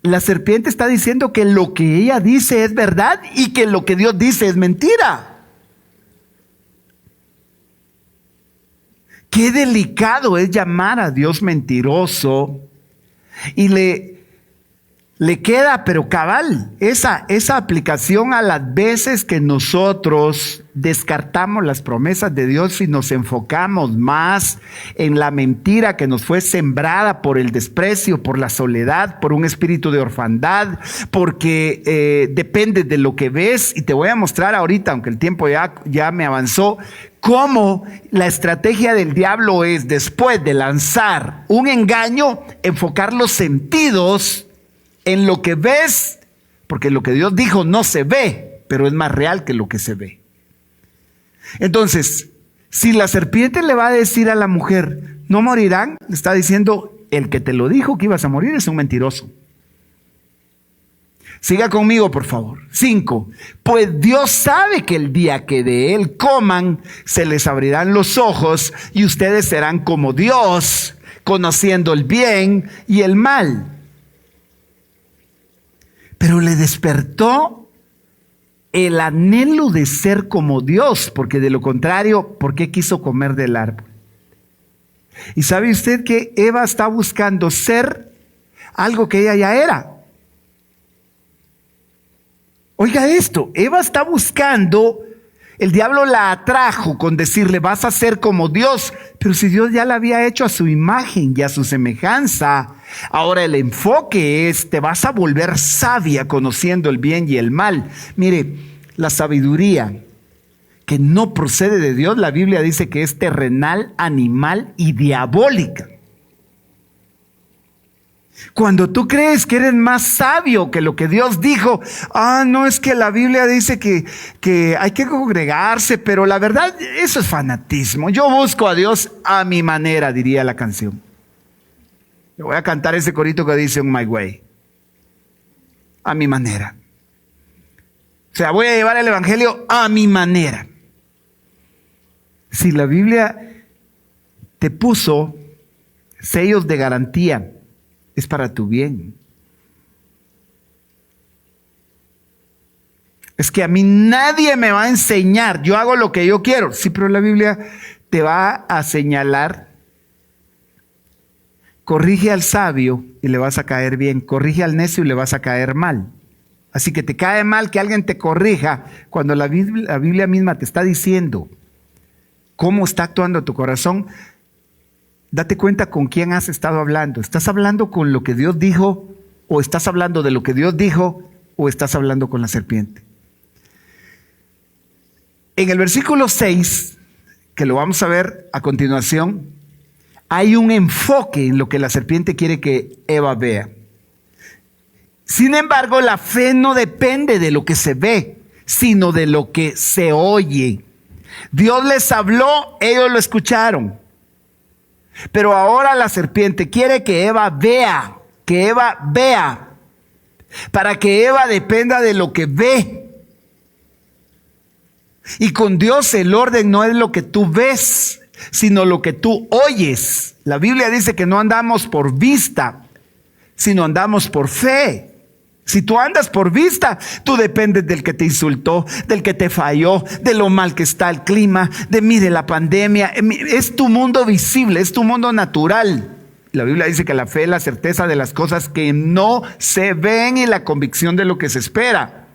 la serpiente está diciendo que lo que ella dice es verdad y que lo que Dios dice es mentira. Qué delicado es llamar a Dios mentiroso y le queda, pero cabal, esa aplicación a las veces que nosotros descartamos las promesas de Dios y nos enfocamos más en la mentira que nos fue sembrada por el desprecio, por la soledad, por un espíritu de orfandad, porque depende de lo que ves. Y te voy a mostrar ahorita, aunque el tiempo ya me avanzó, cómo la estrategia del diablo es, después de lanzar un engaño, enfocar los sentidos en lo que ves, porque lo que Dios dijo no se ve, pero es más real que lo que se ve. Entonces, si la serpiente le va a decir a la mujer, no morirán, le está diciendo, el que te lo dijo que ibas a morir es un mentiroso. Siga conmigo, por favor. 5. Pues Dios sabe que el día que de él coman, se les abrirán los ojos y ustedes serán como Dios, conociendo el bien y el mal. Pero le despertó el anhelo de ser como Dios, porque de lo contrario, ¿por qué quiso comer del árbol? Y sabe usted que Eva está buscando ser algo que ella ya era. Oiga esto, Eva está buscando, el diablo la atrajo con decirle, vas a ser como Dios, pero si Dios ya la había hecho a su imagen y a su semejanza, ahora el enfoque es, te vas a volver sabia conociendo el bien y el mal. Mire, la sabiduría que no procede de Dios, la Biblia dice que es terrenal, animal y diabólica. Cuando tú crees que eres más sabio que lo que Dios dijo, no, es que la Biblia dice que hay que congregarse, pero la verdad, eso es fanatismo. Yo busco a Dios a mi manera, diría la canción. Le voy a cantar ese corito que dice On My Way. A mi manera. O sea, voy a llevar el evangelio a mi manera. Si la Biblia te puso sellos de garantía, es para tu bien. Es que a mí nadie me va a enseñar, yo hago lo que yo quiero. Sí, pero la Biblia te va a señalar. Corrige al sabio y le vas a caer bien. Corrige al necio y le vas a caer mal. Así que te cae mal que alguien te corrija cuando la Biblia misma te está diciendo cómo está actuando tu corazón. Date cuenta con quién has estado hablando. ¿Estás hablando con lo que Dios dijo? ¿O estás hablando de lo que Dios dijo? ¿O estás hablando con la serpiente? En el versículo 6, que lo vamos a ver a continuación, hay un enfoque en lo que la serpiente quiere que Eva vea. Sin embargo, la fe no depende de lo que se ve, sino de lo que se oye. Dios les habló, ellos lo escucharon. Pero ahora la serpiente quiere que Eva vea, para que Eva dependa de lo que ve. Y con Dios el orden no es lo que tú ves, sino lo que tú oyes. La Biblia dice que no andamos por vista, sino andamos por fe. Si tú andas por vista, tú dependes del que te insultó, del que te falló, de lo mal que está el clima, mire la pandemia. Es tu mundo visible, es tu mundo natural. La Biblia dice que la fe es la certeza de las cosas que no se ven y la convicción de lo que se espera.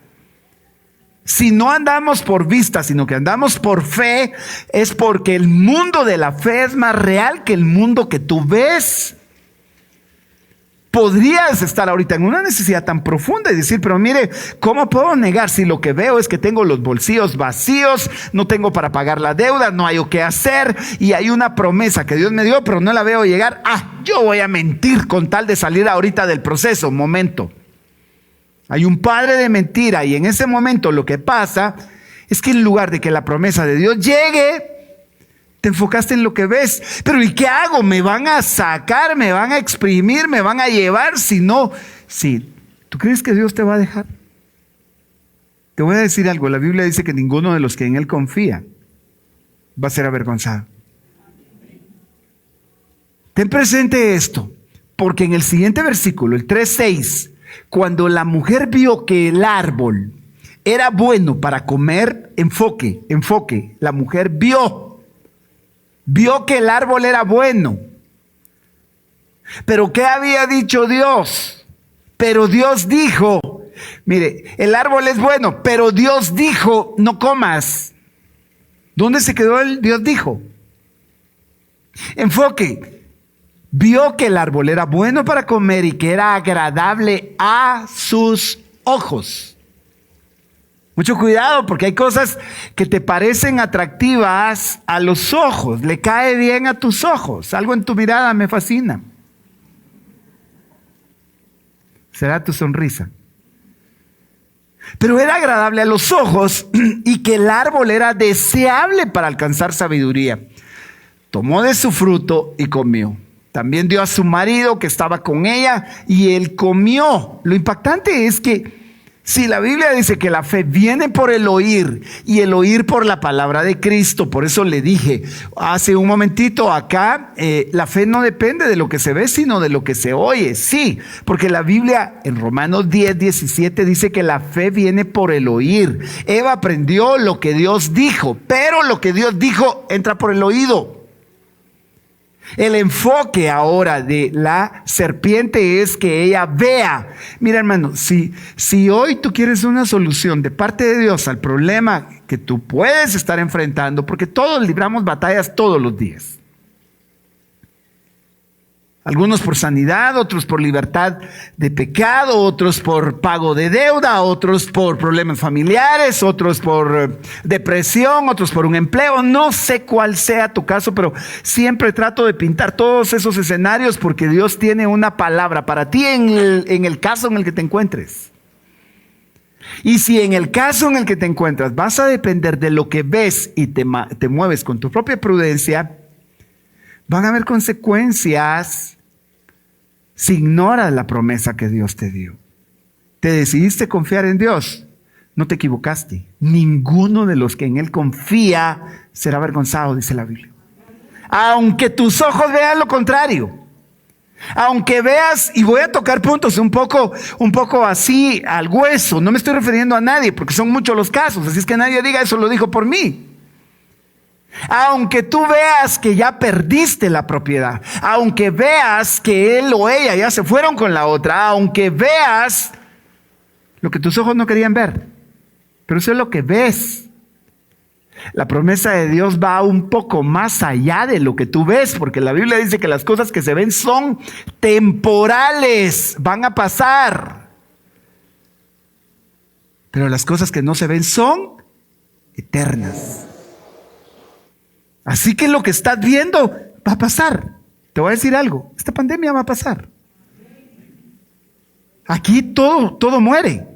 Si no andamos por vista, sino que andamos por fe, es porque el mundo de la fe es más real que el mundo que tú ves. Podrías estar ahorita en una necesidad tan profunda y decir, pero mire, ¿cómo puedo negar si lo que veo es que tengo los bolsillos vacíos, no tengo para pagar la deuda, no hay qué hacer y hay una promesa que Dios me dio, pero no la veo llegar? Yo voy a mentir con tal de salir ahorita del proceso. Momento. Hay un padre de mentira y en ese momento lo que pasa es que en lugar de que la promesa de Dios llegue, te enfocaste en lo que ves. Pero ¿y qué hago? ¿Me van a sacar? ¿Me van a exprimir? ¿Me van a llevar? Si no, ¿tú crees que Dios te va a dejar? Te voy a decir algo. La Biblia dice que ninguno de los que en Él confía va a ser avergonzado. Ten presente esto, porque en el siguiente versículo, el 3:6, cuando la mujer vio que el árbol era bueno para comer, enfoque, la mujer vio que el árbol era bueno. Pero ¿qué había dicho Dios? Pero Dios dijo, mire, el árbol es bueno, pero Dios dijo, no comas. ¿Dónde se quedó el Dios dijo? Enfoque. Vio que el árbol era bueno para comer y que era agradable a sus ojos. Mucho cuidado, porque hay cosas que te parecen atractivas a los ojos, le cae bien a tus ojos. Algo en tu mirada me fascina. Será tu sonrisa. Pero era agradable a los ojos y que el árbol era deseable para alcanzar sabiduría. Tomó de su fruto y comió. También dio a su marido que estaba con ella y él comió. Lo impactante es que si la Biblia dice que la fe viene por el oír y el oír por la palabra de Cristo, por eso le dije hace un momentito acá, la fe no depende de lo que se ve, sino de lo que se oye. Sí, porque la Biblia en Romanos 10:17 dice que la fe viene por el oír. Eva aprendió lo que Dios dijo, pero lo que Dios dijo entra por el oído. El enfoque ahora de la serpiente es que ella vea. Mira, hermano, si hoy tú quieres una solución de parte de Dios al problema que tú puedes estar enfrentando, porque todos libramos batallas todos los días. Algunos por sanidad, otros por libertad de pecado, otros por pago de deuda, otros por problemas familiares, otros por depresión, otros por un empleo. No sé cuál sea tu caso, pero siempre trato de pintar todos esos escenarios porque Dios tiene una palabra para ti en el caso en el que te encuentres. Y si en el caso en el que te encuentras vas a depender de lo que ves y te mueves con tu propia prudencia, van a haber consecuencias si ignoras la promesa que Dios te dio. Te decidiste confiar en Dios, no te equivocaste. Ninguno de los que en Él confía será avergonzado, dice la Biblia. Aunque tus ojos vean lo contrario. Aunque veas, y voy a tocar puntos un poco así al hueso, no me estoy refiriendo a nadie porque son muchos los casos, así es que nadie diga eso lo dijo por mí. Aunque tú veas que ya perdiste la propiedad, aunque veas que él o ella ya se fueron con la otra, aunque veas lo que tus ojos no querían ver, pero eso es lo que ves. La promesa de Dios va un poco más allá de lo que tú ves, porque la Biblia dice que las cosas que se ven son temporales, van a pasar. Pero las cosas que no se ven son eternas. Así que lo que estás viendo va a pasar. Te voy a decir algo, esta pandemia va a pasar. Aquí todo muere.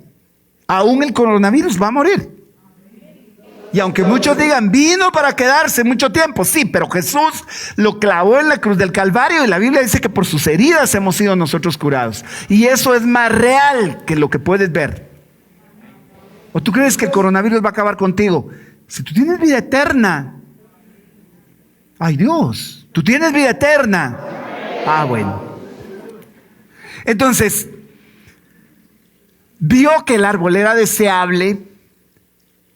Aún el coronavirus va a morir. Y aunque muchos digan, vino para quedarse mucho tiempo, sí, pero Jesús lo clavó en la cruz del Calvario y la Biblia dice que por sus heridas hemos sido nosotros curados. Y eso es más real que lo que puedes ver. ¿O tú crees que el coronavirus va a acabar contigo? Si tú tienes vida eterna, ¡ay Dios! ¿Tú tienes vida eterna? Ah, bueno. Entonces, vio que el árbol era deseable.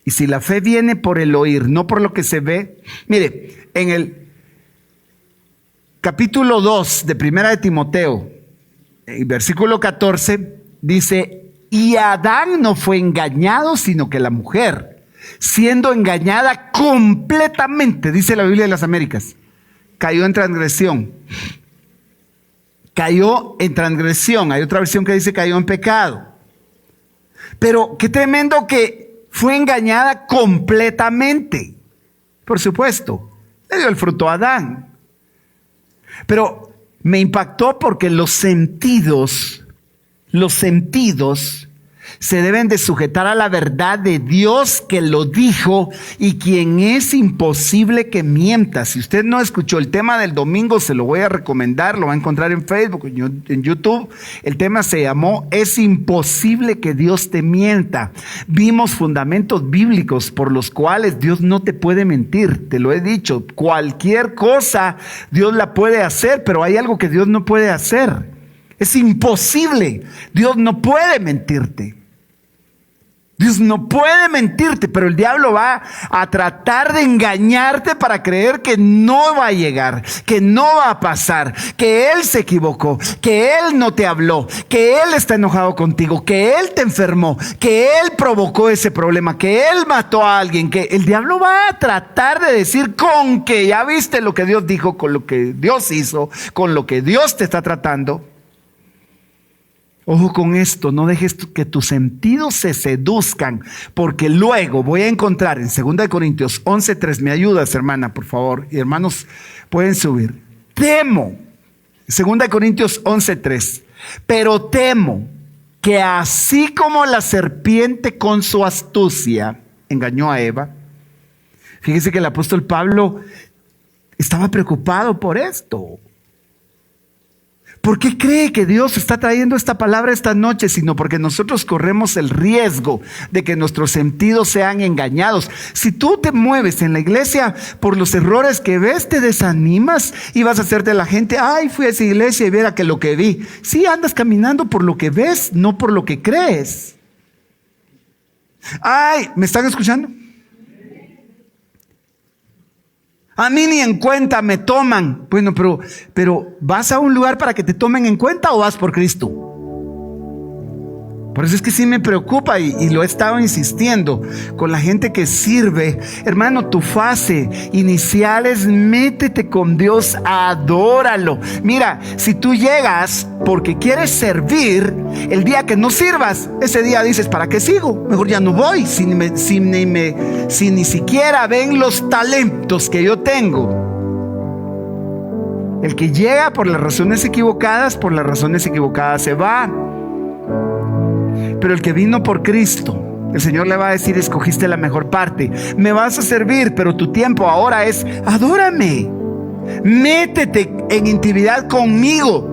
Y si la fe viene por el oír, no por lo que se ve. Mire, en el capítulo 2 de Primera de Timoteo, versículo 14, dice, y Adán no fue engañado, sino que la mujer, siendo engañada completamente, dice la Biblia de las Américas, cayó en transgresión. Cayó en transgresión. Hay otra versión que dice cayó en pecado. Pero qué tremendo que fue engañada completamente. Por supuesto, le dio el fruto a Adán. Pero me impactó porque los sentidos se deben de sujetar a la verdad de Dios que lo dijo y quien es imposible que mienta. Si usted no escuchó el tema del domingo, se lo voy a recomendar, lo va a encontrar en Facebook, en YouTube. El tema se llamó Es imposible que Dios te mienta. Vimos fundamentos bíblicos por los cuales Dios no te puede mentir. Te lo he dicho, cualquier cosa Dios la puede hacer, pero hay algo que Dios no puede hacer. Es imposible. Dios no puede mentirte. Dios no puede mentirte, pero el diablo va a tratar de engañarte para creer que no va a llegar, que no va a pasar, que Él se equivocó, que Él no te habló, que Él está enojado contigo, que Él te enfermó, que Él provocó ese problema, que Él mató a alguien, que el diablo va a tratar de decir con que ya viste lo que Dios dijo, con lo que Dios hizo, con lo que Dios te está tratando. Ojo con esto, no dejes que tus sentidos se seduzcan, porque luego voy a encontrar en 2 Corintios 11:3, me ayudas hermana, por favor, y hermanos pueden subir. Temo, 2 Corintios 11:3, pero temo que así como la serpiente con su astucia engañó a Eva, fíjese que el apóstol Pablo estaba preocupado por esto. ¿Por qué cree que Dios está trayendo esta palabra esta noche? Sino porque nosotros corremos el riesgo de que nuestros sentidos sean engañados. Si tú te mueves en la iglesia por los errores que ves, te desanimas y vas a hacerte la gente, ay, fui a esa iglesia y viera que lo que vi. Sí, andas caminando por lo que ves, no por lo que crees. Ay, ¿me están escuchando? A mí ni en cuenta me toman. Bueno, pero ¿vas a un lugar para que te tomen en cuenta o vas por Cristo? Por eso es que sí me preocupa y lo he estado insistiendo con la gente que sirve. Hermano, tu fase inicial es métete con Dios, adóralo. Mira, si tú llegas porque quieres servir, el día que no sirvas, ese día dices, ¿para qué sigo? Mejor ya no voy, si ni siquiera ven los talentos que yo tengo. El que llega por las razones equivocadas se va. Pero el que vino por Cristo, el Señor le va a decir, escogiste la mejor parte, me vas a servir, pero tu tiempo ahora es, adórame, métete en intimidad conmigo.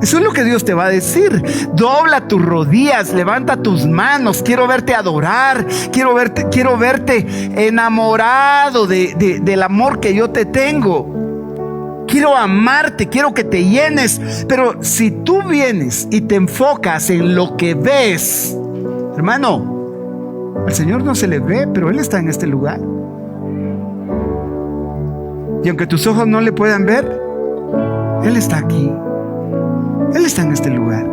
Eso es lo que Dios te va a decir. Dobla tus rodillas, levanta tus manos, quiero verte adorar, quiero verte enamorado del amor que yo te tengo. Quiero amarte, quiero que te llenes. Pero si tú vienes y te enfocas en lo que ves, hermano, al Señor no se le ve, pero Él está en este lugar. Y aunque tus ojos no le puedan ver, Él está aquí. Él está en este lugar.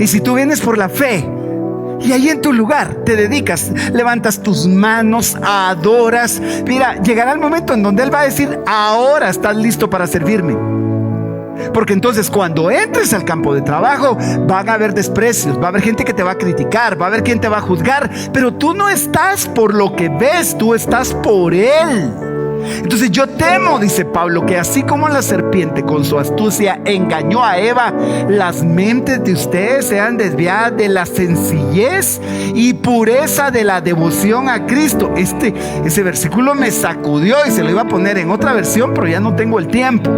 Y si tú vienes por la fe y ahí en tu lugar te dedicas, levantas tus manos, adoras, mira, llegará el momento en donde Él va a decir, ahora estás listo para servirme. Porque entonces cuando entres al campo de trabajo van a haber desprecios, va a haber gente que te va a criticar, va a haber quien te va a juzgar, pero tú no estás por lo que ves, tú estás por Él. Entonces yo temo, dice Pablo, que así como la serpiente con su astucia engañó a Eva, las mentes de ustedes sean desviadas de la sencillez y pureza de la devoción a Cristo. Ese versículo me sacudió y se lo iba a poner en otra versión, pero ya no tengo el tiempo.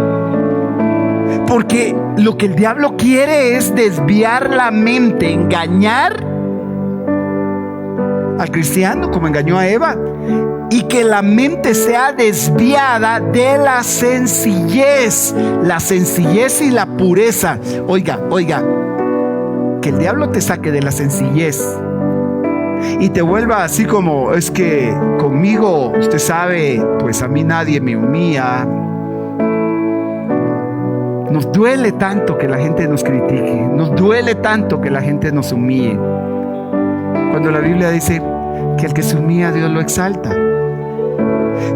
Porque lo que el diablo quiere es desviar la mente, engañar al cristiano como engañó a Eva, y que la mente sea desviada de la sencillez y la pureza. Oiga, que el diablo te saque de la sencillez y te vuelva así como, es que conmigo, usted sabe, pues a mí nadie me humilla. Nos duele tanto que la gente nos critique, nos duele tanto que la gente nos humille, cuando la Biblia dice que al que se humilla Dios lo exalta.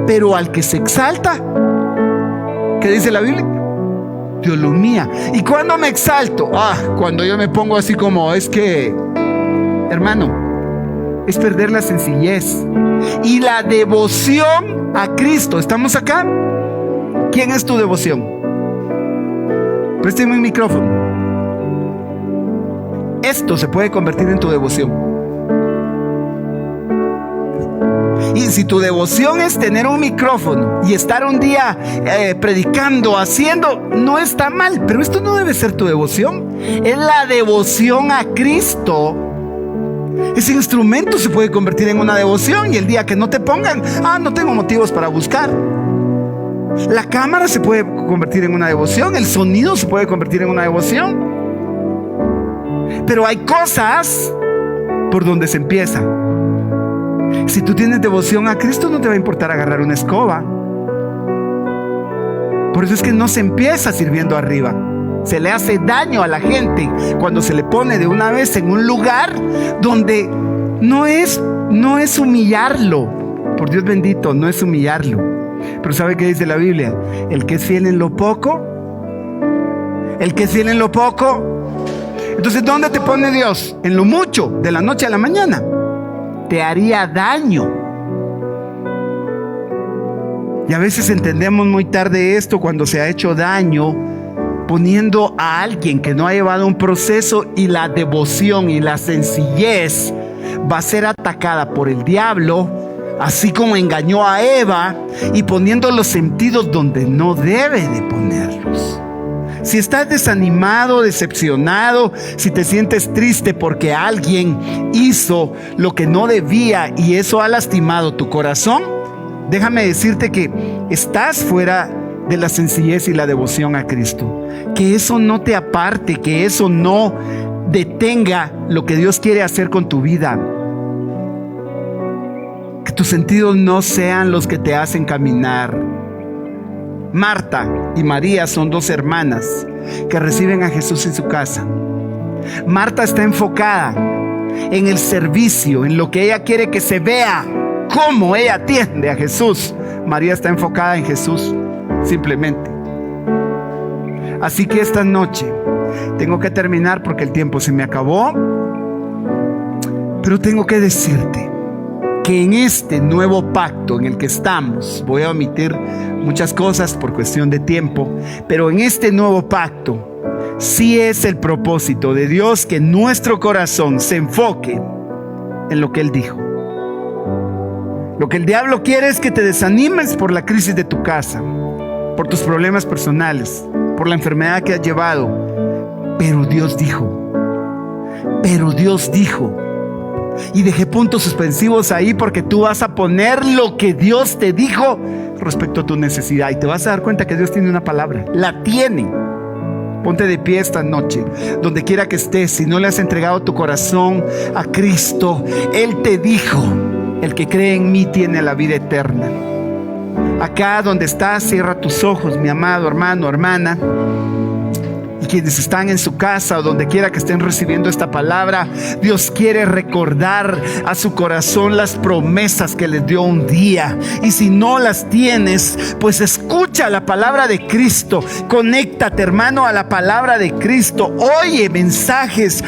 Pero al que se exalta, ¿qué dice la Biblia? Dios lo humilla. ¿Y cuándo me exalto? Cuando yo me pongo así como, es que, hermano, es perder la sencillez y la devoción a Cristo. ¿Estamos acá? ¿Quién es tu devoción? Préstame un micrófono. Esto se puede convertir en tu devoción. Y si tu devoción es tener un micrófono y estar un día predicando, haciendo, no está mal, pero esto no debe ser tu devoción. Es la devoción a Cristo. Ese instrumento se puede convertir en una devoción, y el día que no te pongan, no tengo motivos para buscar. La cámara se puede convertir en una devoción, el sonido se puede convertir en una devoción. Pero hay cosas por donde se empieza. Si tú tienes devoción a Cristo, no te va a importar agarrar una escoba. Por eso es que no se empieza sirviendo arriba. Se le hace daño a la gente cuando se le pone de una vez en un lugar donde no es humillarlo. Por Dios bendito, no es humillarlo. Pero ¿sabe qué dice la Biblia? El que es fiel en lo poco. Entonces, ¿dónde te pone Dios? En lo mucho, de la noche a la mañana. Te haría daño. Y a veces entendemos muy tarde esto, cuando se ha hecho daño poniendo a alguien que no ha llevado un proceso, y la devoción y la sencillez va a ser atacada por el diablo, así como engañó a Eva, y poniendo los sentidos donde no debe de ponerlos. Si estás desanimado, decepcionado, si te sientes triste porque alguien hizo lo que no debía y eso ha lastimado tu corazón, déjame decirte que estás fuera de la sencillez y la devoción a Cristo. Que eso no te aparte, que eso no detenga lo que Dios quiere hacer con tu vida. Que tus sentidos no sean los que te hacen caminar. Marta y María son dos hermanas que reciben a Jesús en su casa. Marta está enfocada en el servicio, en lo que ella quiere que se vea, cómo ella atiende a Jesús. María está enfocada en Jesús, simplemente. Así que esta noche tengo que terminar porque el tiempo se me acabó, pero tengo que decirte que en este nuevo pacto en el que estamos, voy a omitir muchas cosas por cuestión de tiempo, pero en este nuevo pacto sí es el propósito de Dios que nuestro corazón se enfoque en lo que Él dijo. Lo que el diablo quiere es que te desanimes por la crisis de tu casa, por tus problemas personales, por la enfermedad que has llevado. Pero Dios dijo, y dejé puntos suspensivos ahí porque tú vas a poner lo que Dios te dijo respecto a tu necesidad, y te vas a dar cuenta que Dios tiene una palabra, la tiene. Ponte de pie esta noche, donde quiera que estés. Si no le has entregado tu corazón a Cristo, Él te dijo: el que cree en mí tiene la vida eterna. Acá donde estás, cierra tus ojos, mi amado hermano, hermana. Y quienes están en su casa o donde quiera que estén recibiendo esta palabra, Dios quiere recordar a su corazón las promesas que les dio un día. Y si no las tienes, pues escucha la palabra de Cristo. Conéctate, hermano, a la palabra de Cristo. Oye mensajes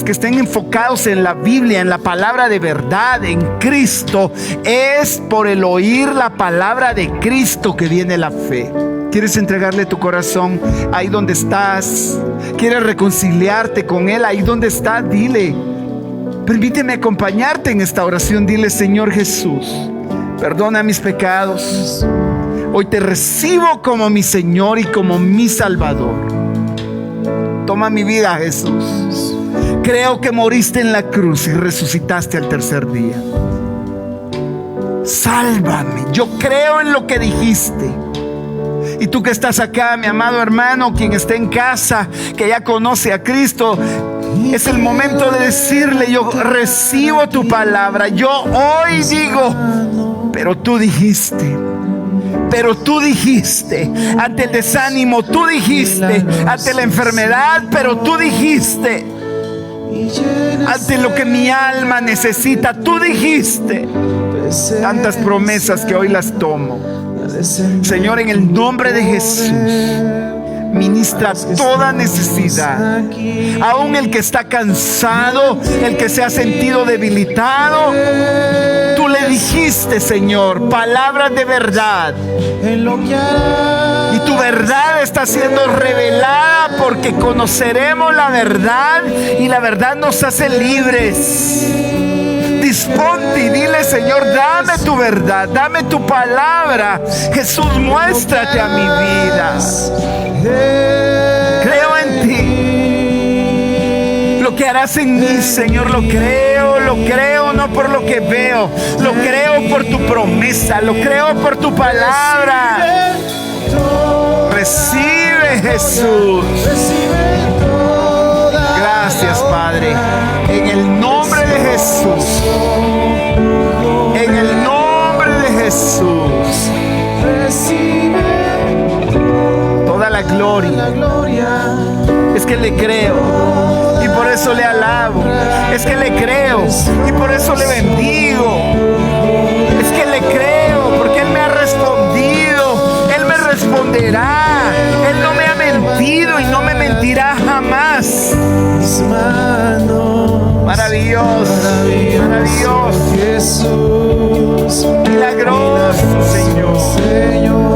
que estén enfocados en la Biblia, en la palabra de verdad, en Cristo. Es por el oír la palabra de Cristo que viene la fe. ¿Quieres entregarle tu corazón ahí donde estás? ¿Quieres reconciliarte con Él ahí donde estás? Dile: permíteme acompañarte en esta oración. Dile: Señor Jesús, perdona mis pecados. Hoy te recibo como mi Señor y como mi Salvador. Toma mi vida, Jesús. Creo que moriste en la cruz y resucitaste al tercer día. Sálvame. Yo creo en lo que dijiste. Y tú que estás acá, mi amado hermano, quien está en casa, que ya conoce a Cristo, es el momento de decirle: yo recibo tu palabra. Yo hoy digo, pero tú dijiste. Ante el desánimo, tú dijiste. Ante la enfermedad, pero tú dijiste. Ante lo que mi alma necesita, tú dijiste. Tantas promesas que hoy las tomo. Señor, en el nombre de Jesús, ministra toda necesidad, aún el que está cansado, el que se ha sentido debilitado. Tú le dijiste, Señor, palabras de verdad, y tu verdad está siendo revelada, porque conoceremos la verdad y la verdad nos hace libres. Disponte y dile: Señor, dame tu verdad, dame tu palabra. Jesús, muéstrate a mi vida. Creo en ti. Lo que harás en mí, Señor, lo creo no por lo que veo, lo creo por tu promesa, lo creo por tu palabra. Recibe, Jesús. Gracias, Padre. En el nombre de Jesús. En el nombre de Jesús. Toda la gloria. Es que le creo y por eso le alabo. Es que le creo y por eso le bendigo. Es que le creo porque Él me ha respondido. Él me responderá. Él no me ha mentido y no me mentirá jamás. Maravilloso, maravilloso, Jesús, milagroso, Señor.